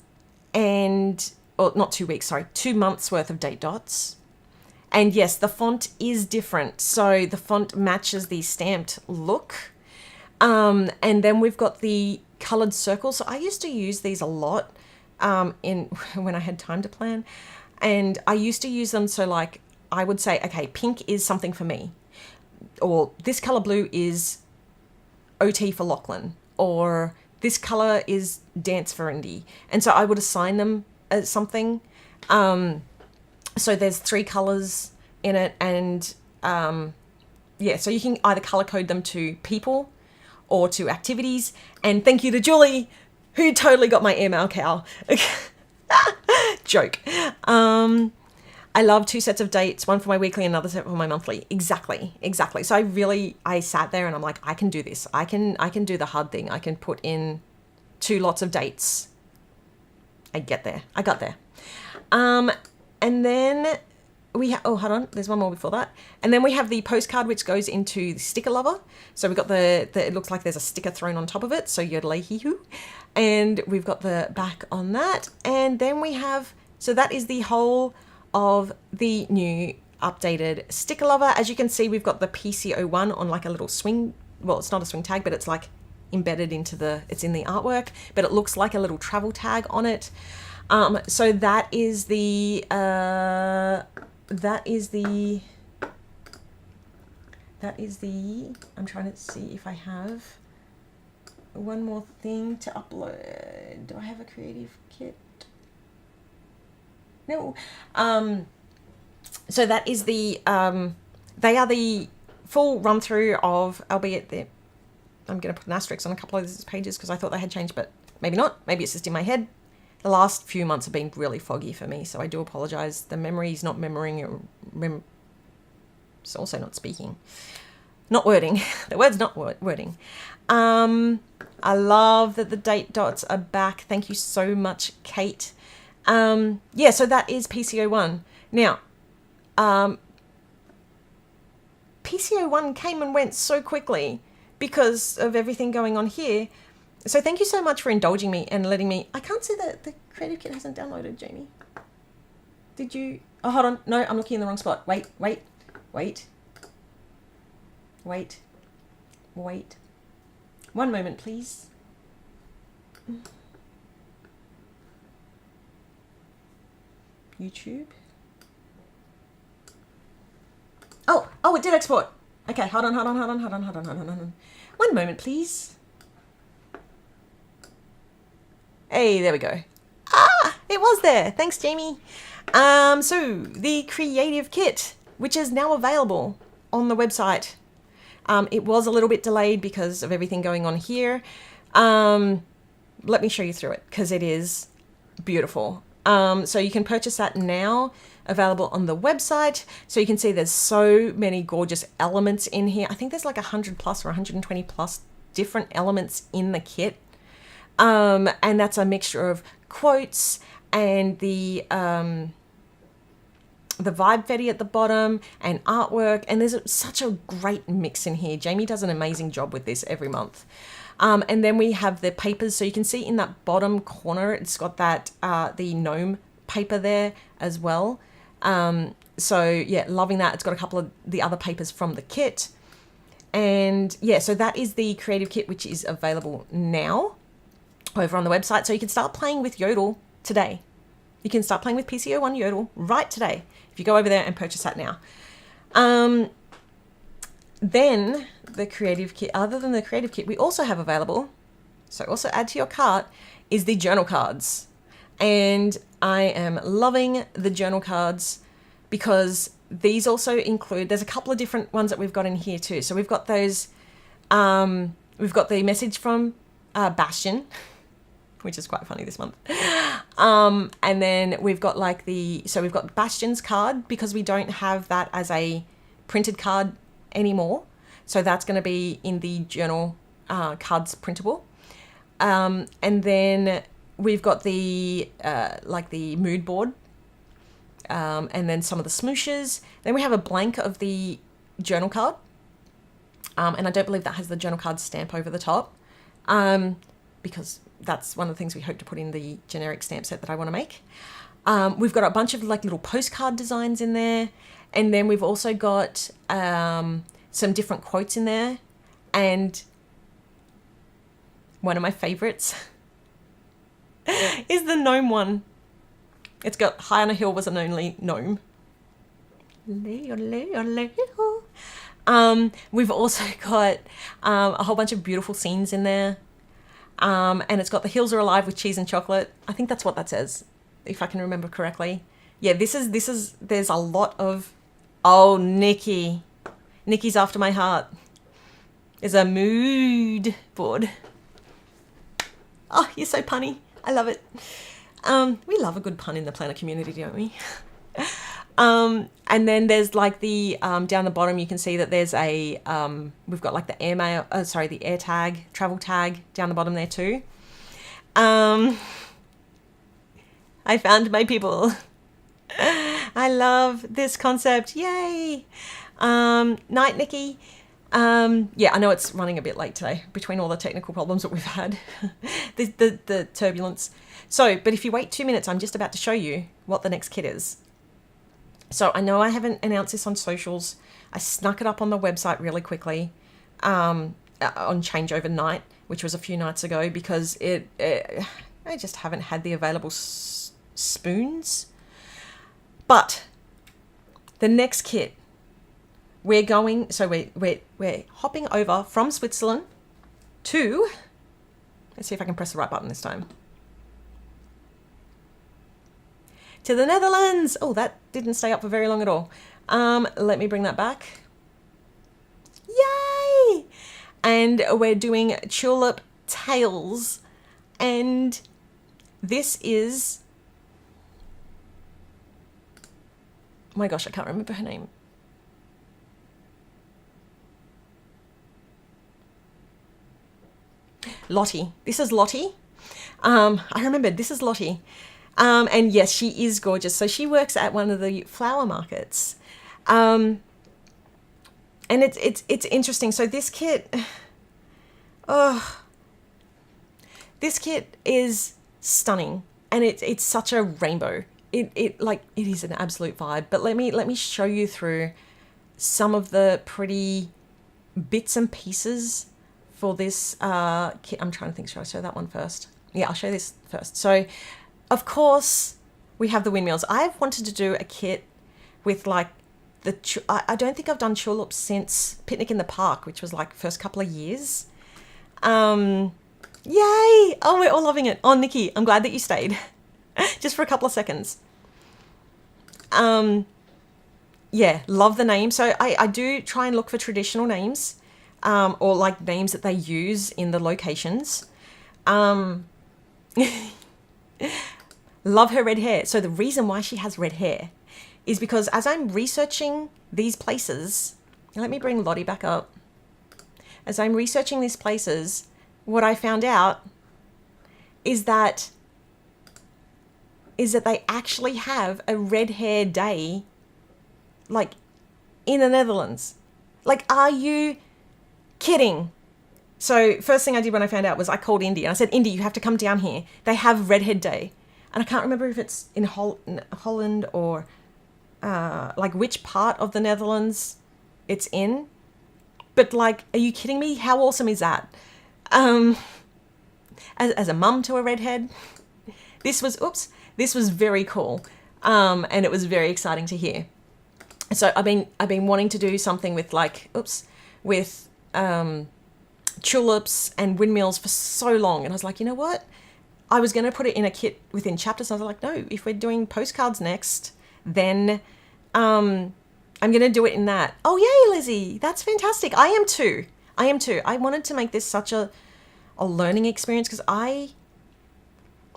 Speaker 2: 2 weeks, sorry, 2 months worth of date dots. And yes, the font is different. So the font matches the stamped look. And then we've got the colored circles. So I used to use these a lot when I had time to plan. And I used to use them. So like I would say, okay, pink is something for me, or this color blue is OT for Lachlan, or this color is dance for Indy. And so I would assign them as something. So there's 3 colors in it, and so you can either color code them to people or to activities. And thank you to Julie, who totally got my airmail cow. Joke. I love 2 sets of dates, one for my weekly, another set for my monthly. Exactly. So I sat there and I'm like, I can do this. I can do the hard thing. I can put in 2 lots of dates. I got there. And then hold on, there's one more before that. And then we have the postcard, which goes into the sticker lover. So we've got it looks like there's a sticker thrown on top of it. So yodelay-hee-hoo. And we've got the back on that. And then we have, so that is the whole of the new updated sticker lover. As you can see, we've got the PCO1 on like a little swing. Well, it's not a swing tag, but it's like embedded it's in the artwork, but it looks like a little travel tag on it. So that is the, I'm trying to see if I have one more thing to upload. Do I have a creative kit? No. So that is they are the full run through of, albeit I'm going to put an asterisk on a couple of these pages because I thought they had changed, but maybe not. Maybe it's just in my head. The last few months have been really foggy for me, so I do apologize. The memory's not it's also not speaking. Not wording. The word's not wording. I love that the date dots are back. Thank you so much, Kate. Yeah, so that is PCO1. Now, PCO1 came and went so quickly because of everything going on here. So thank you so much for indulging me and letting me... I can't see that the Creative Kit hasn't downloaded, Jamie. Did you... Oh, hold on. No, I'm looking in the wrong spot. Wait. One moment, please. YouTube. Oh, it did export. Okay, hold on. One moment, please. Hey, there we go. It was there. Thanks, Jamie. So the Creative Kit, which is now available on the website. It was a little bit delayed because of everything going on here. Let me show you through it because it is beautiful. So you can purchase that now, available on the website. So you can see there's so many gorgeous elements in here. I think there's like 100 plus or 120 plus different elements in the kit. And that's a mixture of quotes and the vibe fetty at the bottom and artwork. And there's such a great mix in here. Jamie does an amazing job with this every month. And then we have the papers. So you can see in that bottom corner, it's got that, the gnome paper there as well. So yeah, loving that. It's got a couple of the other papers from the kit. And yeah, so that is the Creative Kit, which is available now over on the website. So you can start playing with Yodel today. You can start playing with PCO1 Yodel right today if you go over there and purchase that now. Then the Creative Kit, other than the Creative Kit, we also have available, so also add to your cart, is the journal cards. And I am loving the journal cards because these also include, there's a couple of different ones that we've got in here too. So we've got those, we've got the message from Bastion, which is quite funny this month. And then we've got like so we've got Bastion's card because we don't have that as a printed card anymore. So that's going to be in the journal cards printable. And then we've got the like the mood board, and then some of the smooshes. Then we have a blank of the journal card, and I don't believe that has the journal card stamp over the top, because that's one of the things we hope to put in the generic stamp set that I want to make. We've got a bunch of like little postcard designs in there, and then we've also got some different quotes in there, and one of my favorites is the gnome one. It's got high on a hill was an only gnome. We've also got a whole bunch of beautiful scenes in there, and it's got the hills are alive with cheese and chocolate. I think that's what that says, if I can remember correctly. Yeah, this is there's a lot of, oh, Nikki's after my heart. There's a mood board. Oh, you're so punny. I love it. We love a good pun in the planner community, don't we? And then there's like the down the bottom, you can see that there's a we've got like the the air tag, travel tag down the bottom there too. I found my people. I love this concept. Yay! Night, Nikki. Yeah, I know it's running a bit late today between all the technical problems that we've had, the turbulence. So, but if you wait 2 minutes, I'm just about to show you what the next kit is. So I know I haven't announced this on socials. I snuck it up on the website really quickly on changeover night, which was a few nights ago, because I just haven't had the available spoons. But the next kit, we're hopping over from Switzerland to, let's see if I can press the right button this time, to the Netherlands. Oh, that didn't stay up for very long at all. Let me bring that back. Yay! And we're doing Tulip Tales. And this is, oh my gosh, I can't remember her name. Lottie. This is Lottie. I remembered, this is Lottie. And yes, she is gorgeous. So she works at one of the flower markets. And it's interesting. So this kit, this kit is stunning, and it's such a rainbow. It is an absolute vibe. But let me show you through some of the pretty bits and pieces for this kit. I'm trying to think, should I show that one first? Yeah, I'll show this first. So, of course, we have the windmills. I've wanted to do a kit with like I don't think I've done tulips since Picnic in the Park, which was like first couple of years. Yay! Oh, we're all loving it. Oh, Nikki, I'm glad that you stayed. Just for a couple of seconds. Yeah, love the name. So I do try and look for traditional names, or like names that they use in the locations. Love her red hair. So the reason why she has red hair is because as I'm researching these places, let me bring Lottie back up. As I'm researching these places, what I found out is that they actually have a red hair day, like in the Netherlands. Like, are you kidding? So first thing I did when I found out was I called Indy and I said, Indy, you have to come down here. They have Redhead Day. And I can't remember if it's in Holland or like which part of the Netherlands it's in. But like, are you kidding me? How awesome is that? As a mum to a redhead, this was very cool. And it was very exciting to hear. So I've been wanting to do something with with tulips and windmills for so long. And I was like, you know what? I was going to put it in a kit within chapters. And I was like, no, if we're doing postcards next, then I'm going to do it in that. Oh, yay, Lizzie. That's fantastic. I am too. I wanted to make this such a learning experience because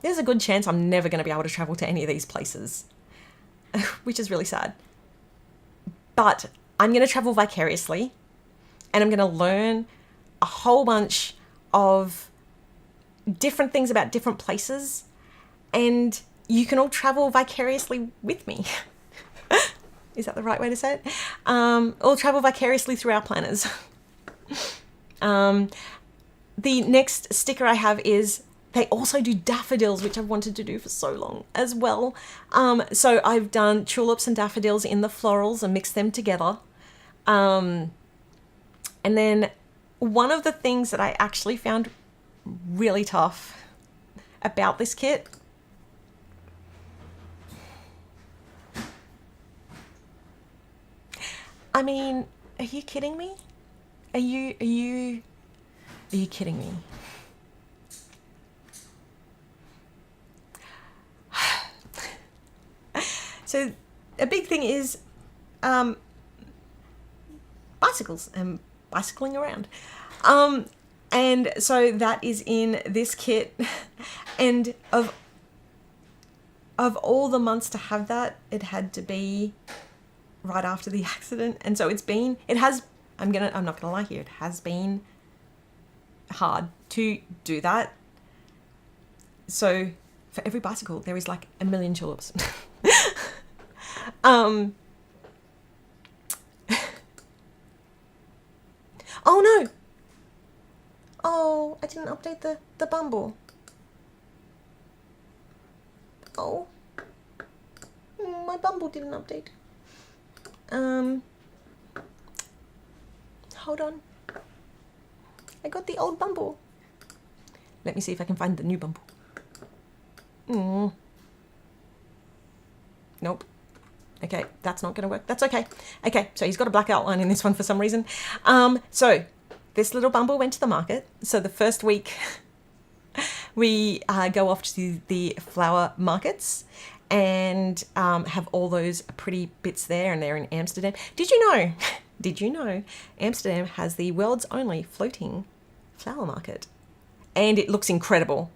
Speaker 2: there's a good chance I'm never going to be able to travel to any of these places, which is really sad. But I'm going to travel vicariously and I'm going to learn a whole bunch of different things about different places, and you can all travel vicariously with me. Is that the right way to say it? All travel vicariously through our planners. The next sticker I have is they also do daffodils, which I've wanted to do for so long as well. So I've done tulips and daffodils in the florals and mixed them together. And then one of the things that I actually found really tough about this kit I mean, are you kidding me? Are you kidding me? So a big thing is bicycles and bicycling around. And so that is in this kit. And of all the months to have that, it had to be right after the accident. And so I'm not gonna lie here, it has been hard to do that. So for every bicycle, there is like a million tulips. Oh no! Oh, I didn't update the bumble. Oh, my bumble didn't update. Hold on. I got the old bumble. Let me see if I can find the new bumble. Nope. Okay, that's not going to work. That's okay. Okay, so he's got a black outline in this one for some reason. So this little bumble went to the market. So the first week we go off to the flower markets and have all those pretty bits there, and they're in Amsterdam. Did you know Amsterdam has the world's only floating flower market? And it looks incredible.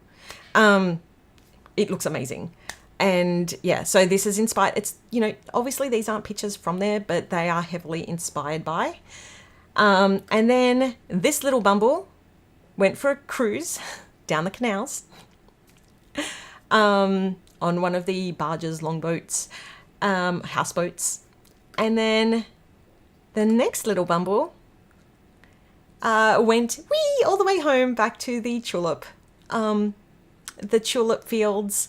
Speaker 2: It looks amazing. And yeah, so this is inspired. It's, obviously these aren't pictures from there, but they are heavily inspired by. And then this little bumble went for a cruise down the canals on one of the barges, longboats, houseboats. And then the next little bumble went all the way home back to the tulip fields.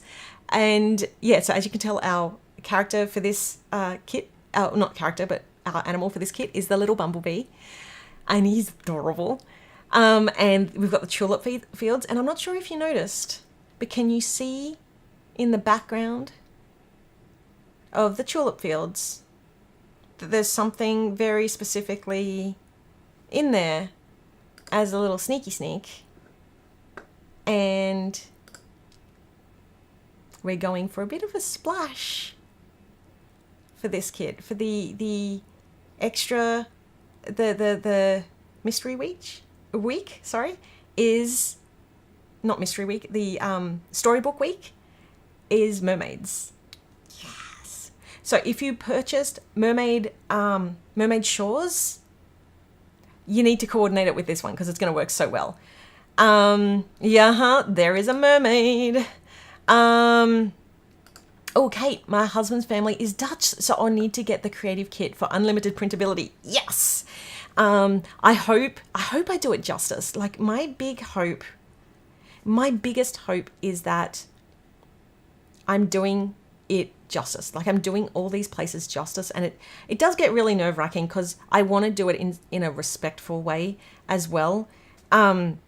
Speaker 2: And yeah, so as you can tell, our character for this kit, not character, but our animal for this kit is the little bumblebee. And he's adorable. And we've got the tulip fields. And I'm not sure if you noticed, but can you see in the background of the tulip fields that there's something very specifically in there as a little sneaky sneak? And we're going for a bit of a splash for this kit, for the extra, the mystery week, is not mystery week. The storybook week is mermaids. Yes. So if you purchased mermaid shawls, you need to coordinate it with this one because it's going to work so well. There is a mermaid. Oh, Kate, my husband's family is Dutch, so I'll need to get the creative kit for unlimited printability. Yes. I hope I do it justice. Like my biggest hope is that I'm doing it justice. Like I'm doing all these places justice, and it does get really nerve-wracking because I want to do it in a respectful way as well. And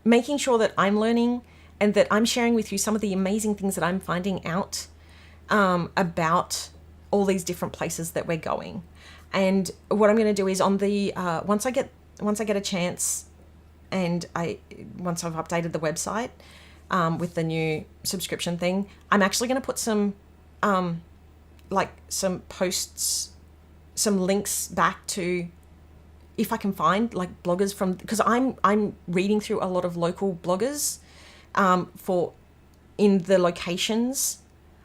Speaker 2: making sure that I'm learning and that I'm sharing with you some of the amazing things that I'm finding out about all these different places that we're going. And what I'm going to do is on the once I get a chance, and once I've updated the website with the new subscription thing, I'm actually going to put some posts, some links back to, if I can find like bloggers from, because I'm reading through a lot of local bloggers for in the locations,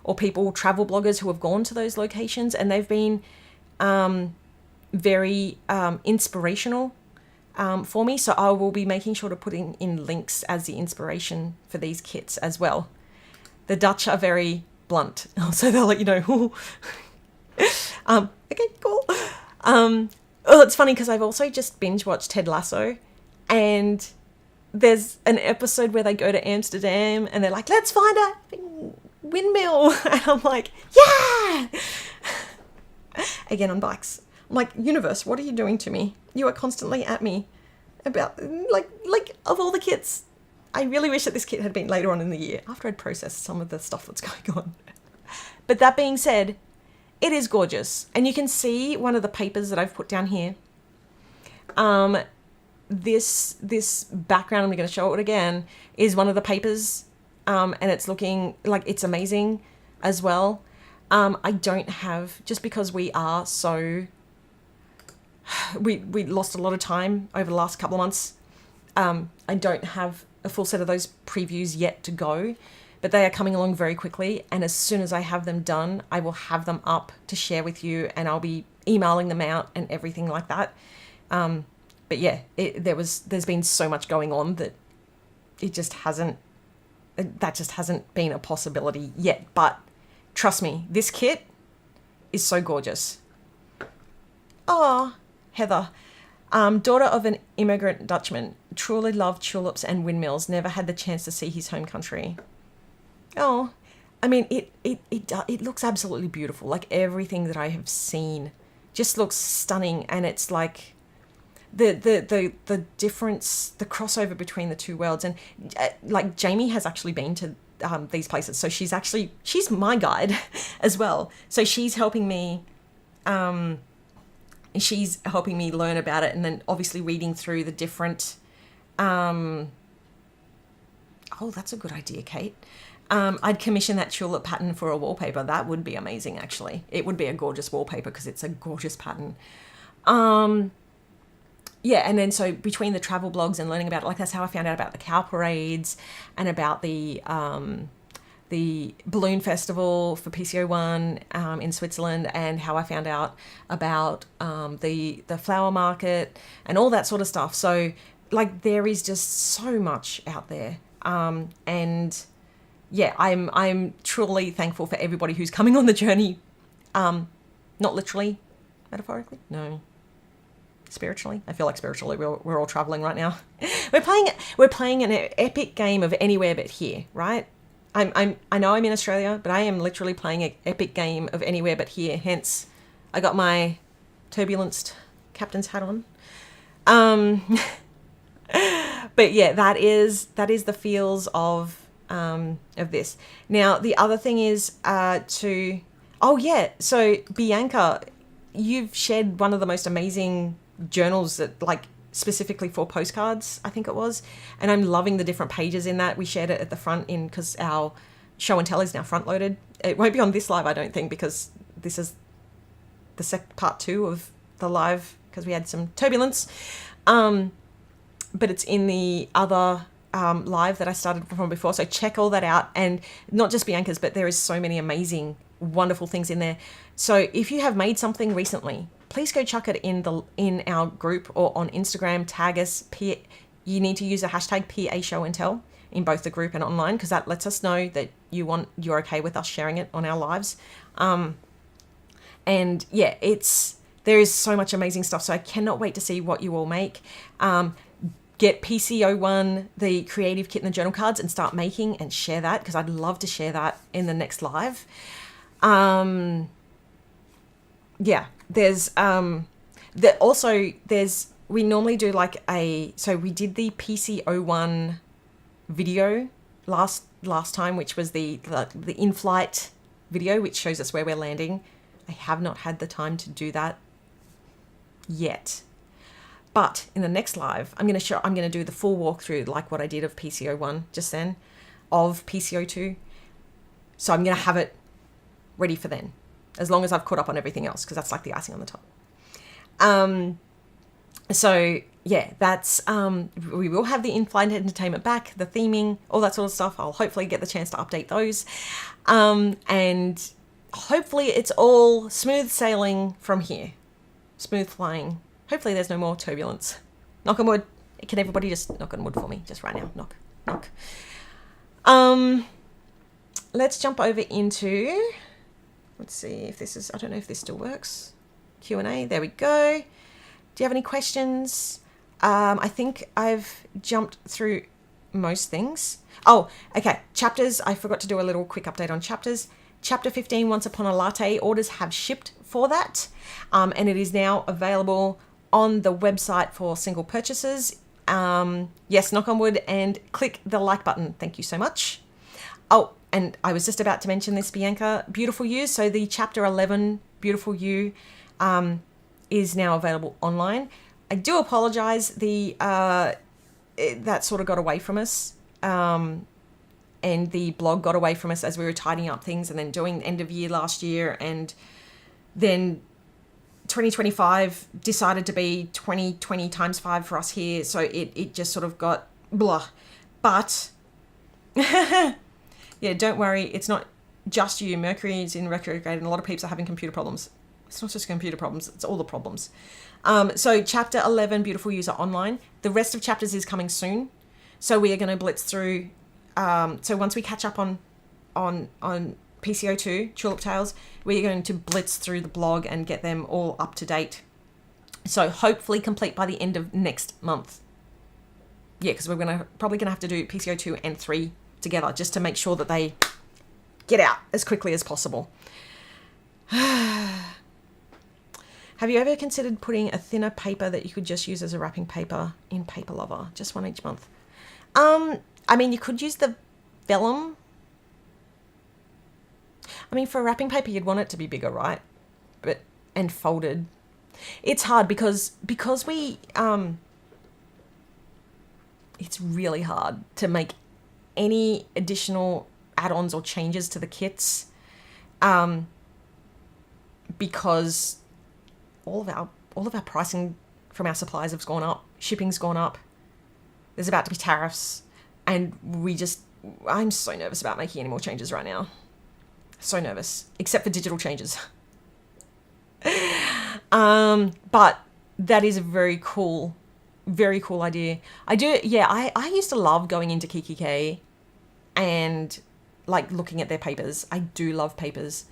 Speaker 2: or travel bloggers who have gone to those locations, and they've been very inspirational for me. So I will be making sure to put in links as the inspiration for these kits as well. The Dutch are very blunt, so they'll let you know. Okay, cool. It's funny because I've also just binge watched Ted Lasso, and there's an episode where they go to Amsterdam and they're like, let's find a windmill. And I'm like, yeah! Again, on bikes. I'm like, universe, what are you doing to me? You are constantly at me about, like of all the kits. I really wish that this kit had been later on in the year, after I'd processed some of the stuff that's going on. But that being said, it is gorgeous. And you can see one of the papers that I've put down here. This background, I'm going to show it again, is one of the papers, and it's looking like it's amazing as well. I don't have, just because we lost a lot of time over the last couple of months, I don't have a full set of those previews yet to go, but they are coming along very quickly. And as soon as I have them done, I will have them up to share with you, and I'll be emailing them out and everything like that. But yeah, there's been so much going on that that just hasn't been a possibility yet. But trust me, this kit is so gorgeous. Oh, Heather, daughter of an immigrant Dutchman, truly loved tulips and windmills, never had the chance to see his home country. Oh, I mean, it looks absolutely beautiful. Like, everything that I have seen just looks stunning, and it's like the difference, the crossover between the two worlds. And like, Jamie has actually been to these places, so she's my guide as well. So she's helping me learn about it, and then obviously reading through the different oh, that's a good idea, Kate. I'd commission that tulip pattern for a wallpaper. That would be amazing, actually. It would be a gorgeous wallpaper because it's a gorgeous pattern. Yeah, and then so between the travel blogs and learning about it, like, that's how I found out about the cow parades and about the balloon festival for PCO1 in Switzerland, and how I found out about the flower market and all that sort of stuff. So, like, there is just so much out there. And yeah, I'm truly thankful for everybody who's coming on the journey. Not literally, metaphorically, no. Spiritually, I feel like spiritually we're all traveling right now. We're playing an epic game of anywhere but here, right? I know I'm in Australia, but I am literally playing an epic game of anywhere but here. Hence, I got my turbulenced captain's hat on. But yeah, that is the feels of this. Now, the other thing is so Bianca, you've shared one of the most amazing journals that, like, specifically for postcards, I think it was, and I'm loving the different pages in that. We shared it at the front because our show and tell is now front loaded. It won't be on this live, I don't think, because this is the part 2 of the live because we had some turbulence. But it's in the other live that I started from before. So check all that out. And not just Bianca's, but there is so many amazing, wonderful things in there. So if you have made something recently, please go chuck it in our group or on Instagram. Tag us. You need to use the hashtag PA Show and Tell in both the group and online, because that lets us know that you're okay with us sharing it on our lives. And yeah, there is so much amazing stuff. So I cannot wait to see what you all make. Get PCO1, the creative kit and the journal cards, and start making and share that, because I'd love to share that in the next live. Yeah, there's we normally do like so we did the PCO1 video last time, which was the in-flight video, which shows us where we're landing. I have not had the time to do that yet. But in the next live, I'm going to do the full walkthrough, like what I did of PCO1 just then, of PCO2. So I'm going to have it ready for then, as long as I've caught up on everything else, because that's like the icing on the top. So yeah, that's, we will have the in-flight entertainment back, the theming, all that sort of stuff. I'll hopefully get the chance to update those. And hopefully it's all smooth sailing from here. Smooth flying. Hopefully there's no more turbulence. Knock on wood. Can everybody just knock on wood for me? Just right now. Knock. Knock. Let's jump over into... Let's see if this is... I don't know if this still works. Q&A. There we go. Do you have any questions? I think I've jumped through most things. Oh, okay. Chapters. I forgot to do a little quick update on chapters. Chapter 15, Once Upon a Latte, orders have shipped for that. And it is now available on the website for single purchases. Yes, knock on wood, and click the like button. Thank you so much. Oh, and I was just about to mention this, Bianca. Beautiful You. So the chapter 11, Beautiful You, is now available online. I do apologize. That sort of got away from us. And the blog got away from us as we were tidying up things and then doing end of year last year. And then 2025 decided to be 2020 times 5 for us here. So it just sort of got blah. But Yeah, don't worry. It's not just you. Mercury is in retrograde and a lot of people are having computer problems. It's not just computer problems. It's all the problems. So chapter 11, Beautiful User Online. The rest of chapters is coming soon. So we are going to blitz through. So once we catch up on PCO2, Tulip Tales, we're going to blitz through the blog and get them all up to date. So hopefully complete by the end of next month. Yeah, because we're probably going to have to do PCO2 and 3 together just to make sure that they get out as quickly as possible. Have you ever considered putting a thinner paper that you could just use as a wrapping paper in Paper Lover? Just one each month. I mean, you could use the vellum. I mean, for wrapping paper, you'd want it to be bigger, right? And folded. It's hard because we, it's really hard to make any additional add-ons or changes to the kits, because all of our pricing from our suppliers has gone up. Shipping's gone up. There's about to be tariffs, and I'm so nervous about making any more changes right now. So nervous, except for digital changes. But that is a very cool idea. I used to love going into KikiK and like looking at their papers. I do love papers.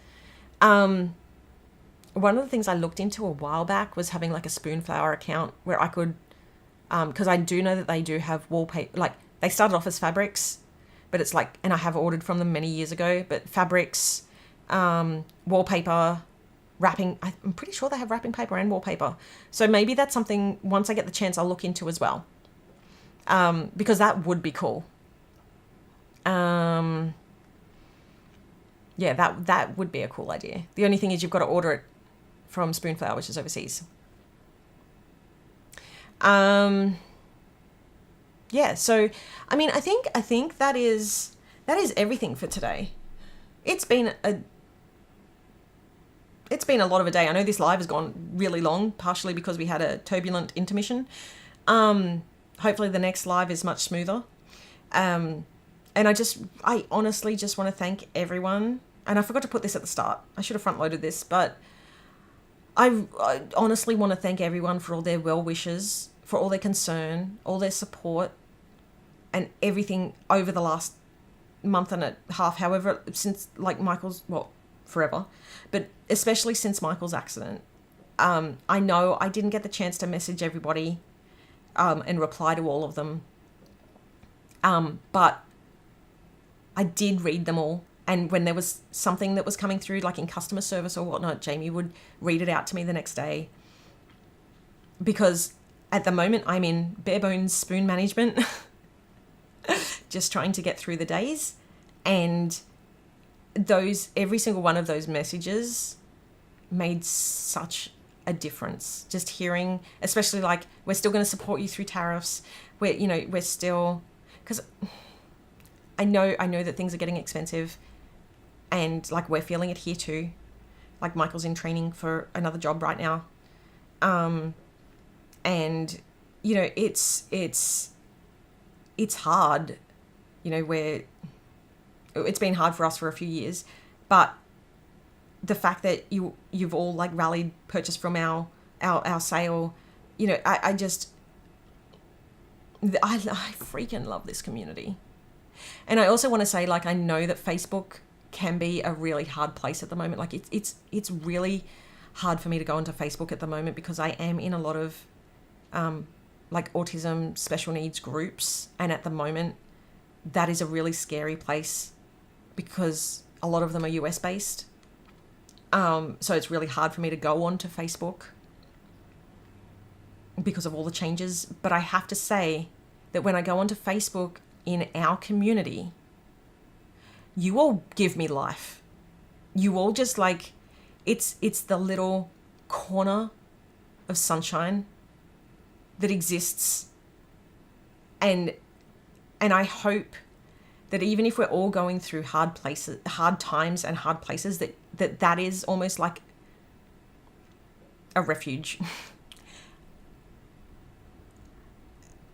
Speaker 2: One of the things I looked into a while back was having like a Spoonflower account where I could, because I do know that they do have wallpaper, like they started off as fabrics, but it's like, and I have ordered from them many years ago, but fabrics, wallpaper, wrapping, I'm pretty sure they have wrapping paper and wallpaper. So maybe that's something, once I get the chance, I'll look into as well. Because that would be cool. Yeah, that would be a cool idea. The only thing is you've got to order it from Spoonflower, which is overseas. Yeah, so I mean, I think that is everything for today. It's been a lot of a day. I know this live has gone really long, partially because we had a turbulent intermission. Hopefully the next live is much smoother. And I honestly just want to thank everyone. And I forgot to put this at the start. I should have front loaded this, but I honestly want to thank everyone for all their well wishes, for all their concern, all their support, and everything over the last month and a half, however, since like Michael's, well, forever, but especially since Michael's accident. I know I didn't get the chance to message everybody and reply to all of them. But I did read them all. And when there was something that was coming through, like in customer service or whatnot, Jamie would read it out to me the next day. Because at the moment, I'm in bare bones spoon management, just trying to get through the days. And every single one of those messages made such a difference. Just hearing, especially like, we're still going to support you through tariffs. We're still, because I know that things are getting expensive, and like we're feeling it here too. Like Michael's in training for another job right now. And it's hard, where it's been hard for us for a few years, but the fact that you've all like rallied purchase from our sale, I freaking love this community. And I also want to say, like, I know that Facebook can be a really hard place at the moment. Like it's really hard for me to go onto Facebook at the moment because I am in a lot of like autism special needs groups, and at the moment that is a really scary place because a lot of them are US based. So it's really hard for me to go onto Facebook because of all the changes. But I have to say that when I go onto Facebook in our community, you all give me life. You all just like, it's the little corner of sunshine that exists. And I hope that even if we're all going through hard times and hard places, that is almost like a refuge.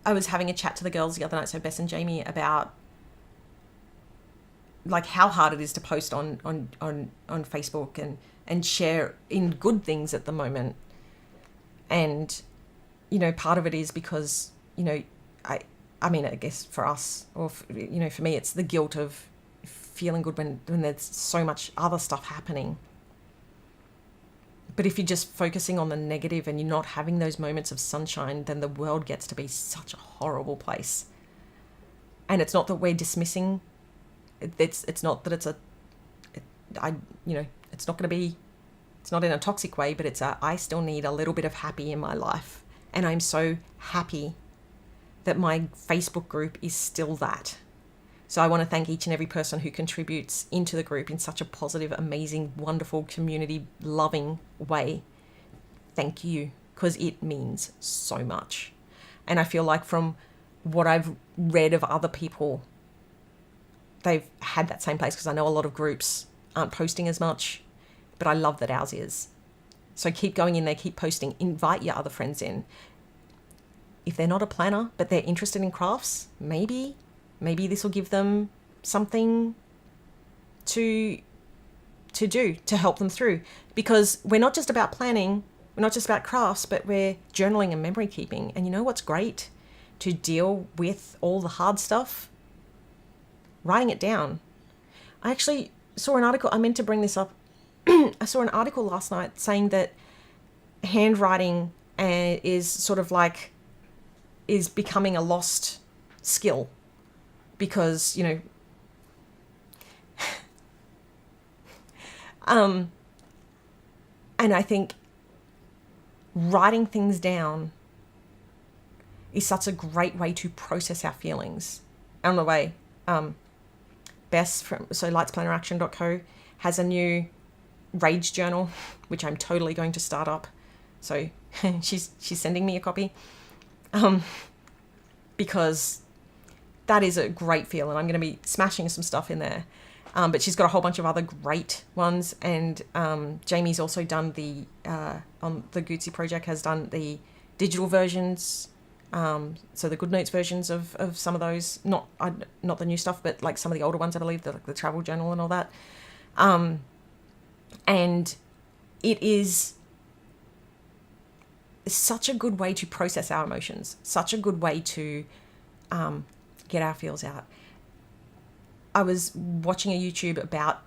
Speaker 2: I was having a chat to the girls the other night, so Bess and Jamie, about like how hard it is to post on Facebook and share in good things at the moment. And, you know, part of it is because, you know, I mean, I guess for us, or, you know, for me, it's the guilt of feeling good when there's so much other stuff happening. But if you're just focusing on the negative and you're not having those moments of sunshine, then the world gets to be such a horrible place. And it's not that we're dismissing. It's not that it's it's not going to be, it's not in a toxic way, but I still need a little bit of happy in my life. And I'm so happy that my Facebook group is still that. So I want to thank each and every person who contributes into the group in such a positive, amazing, wonderful, community-loving way. Thank you, because it means so much. And I feel like from what I've read of other people, they've had that same place, because I know a lot of groups aren't posting as much, but I love that ours is. So keep going in there, keep posting, invite your other friends in. If they're not a planner, but they're interested in crafts, maybe this will give them something to do to help them through. Because we're not just about planning, we're not just about crafts, but we're journaling and memory keeping. And you know what's great to deal with all the hard stuff? Writing it down. I actually saw an article, I meant to bring this up. I saw an article last night saying that handwriting is sort of like, is becoming a lost skill. Because, you know, and I think writing things down is such a great way to process our feelings. On the way, Bess from lightsplaneraction.co has a new rage journal, which I'm totally going to start up. So she's sending me a copy, because that is a great feel, and I'm going to be smashing some stuff in there. But she's got a whole bunch of other great ones, and Jamie's also done the on the Gucci project has done the digital versions, so the GoodNotes versions of some of those, not the new stuff, but like some of the older ones, I believe, the travel journal and all that. And it is such a good way to process our emotions, such a good way to get our feels out. I was watching a YouTube about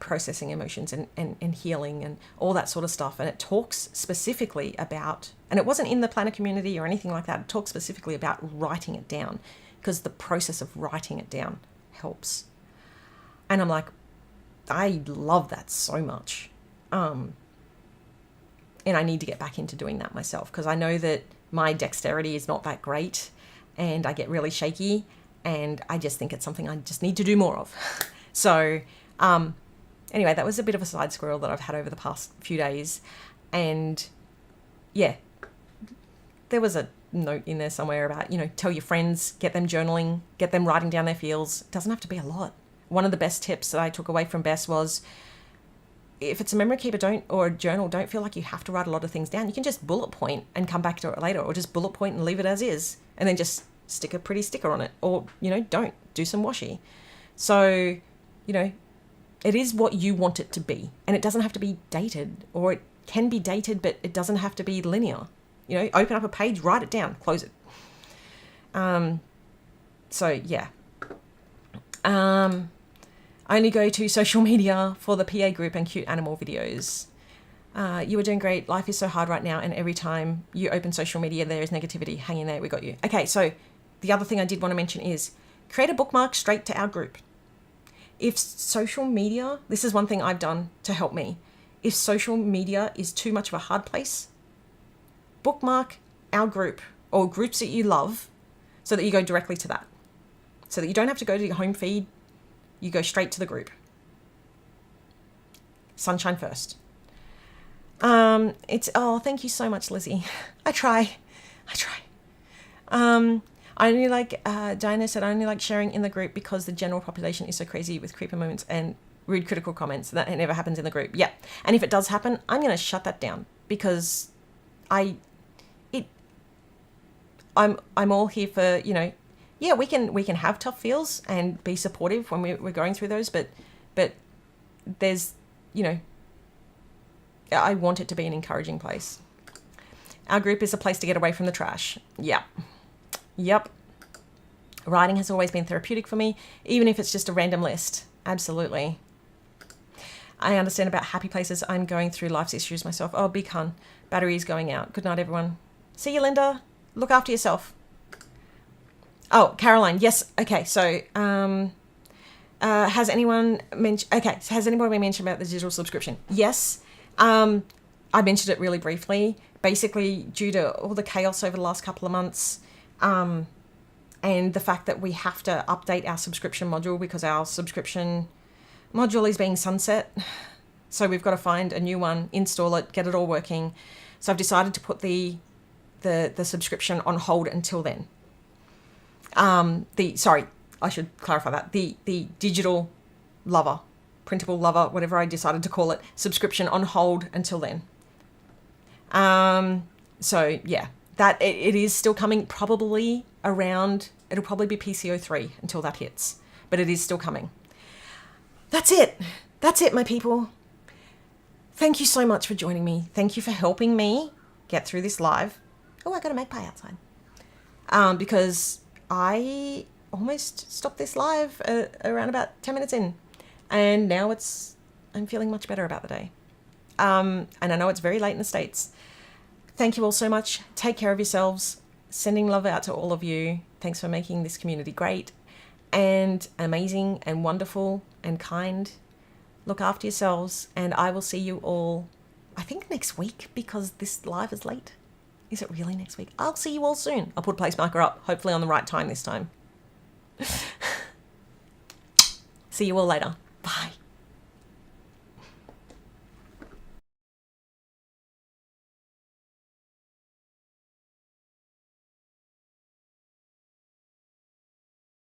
Speaker 2: processing emotions and healing and all that sort of stuff, and it talks specifically about, and it wasn't in the planner community or anything like that, it talks specifically about writing it down, because the process of writing it down helps. And I'm like, I love that so much. And I need to get back into doing that myself, because I know that my dexterity is not that great, and I get really shaky, and I just think it's something I just need to do more of. So anyway, that was a bit of a side squirrel that I've had over the past few days. And yeah, there was a note in there somewhere about, you know, tell your friends, get them journaling, get them writing down their feels. It doesn't have to be a lot. One of the best tips that I took away from Bess was, if it's a memory keeper or a journal, don't feel like you have to write a lot of things down. You can just bullet point and come back to it later, or just bullet point and leave it as is, and then just stick a pretty sticker on it, or, you know, don't do some washi. So, you know, it is what you want it to be, and it doesn't have to be dated, or it can be dated, but it doesn't have to be linear. You know, open up a page, write it down, close it. So yeah. I only go to social media for the PA group and cute animal videos. You are doing great. Life is so hard right now, and every time you open social media, there is negativity. Hang in there, we got you. Okay, so the other thing I did want to mention is create a bookmark straight to our group. If social media, this is one thing I've done to help me. If social media is too much of a hard place, bookmark our group or groups that you love, so that you go directly to that. So that you don't have to go to your home feed, you go straight to the group. Sunshine first. Thank you so much, Lizzie. I try. I only like, Diana said, I only like sharing in the group because the general population is so crazy with creeper moments and rude critical comments that it never happens in the group. Yeah. And if it does happen, I'm going to shut that down, because I'm all here for, you know, yeah, we can have tough feels and be supportive when we're going through those, but there's, you know, I want it to be an encouraging place. Our group is a place to get away from the trash. Yep. Writing has always been therapeutic for me, even if it's just a random list. Absolutely. I understand about happy places. I'm going through life's issues myself. Oh, big hun. Battery is going out. Good night, everyone. See you, Linda. Look after yourself. Oh, Caroline. Yes. Okay. So, has anyone mentioned? Okay. So has anybody mentioned about the digital subscription? Yes. I mentioned it really briefly. Basically, due to all the chaos over the last couple of months, and the fact that we have to update our subscription module because our subscription module is being sunset. So we've got to find a new one, install it, get it all working. So I've decided to put the subscription on hold until then. Sorry, I should clarify that. The digital lover, printable lover, whatever I decided to call it, subscription on hold until then. So yeah, that it is still coming probably around, it'll probably be PCO3 until that hits, but it is still coming. That's it, my people. Thank you so much for joining me. Thank you for helping me get through this live. Oh, I got a magpie outside. Because I almost stopped this live around about 10 minutes in. And now I'm feeling much better about the day. And I know it's very late in the States. Thank you all so much. Take care of yourselves. Sending love out to all of you. Thanks for making this community great and amazing and wonderful and kind. Look after yourselves, and I will see you all, I think next week, because this live is late. Is it really next week? I'll see you all soon. I'll put a place marker up, hopefully on the right time this time. See you all later. Bye.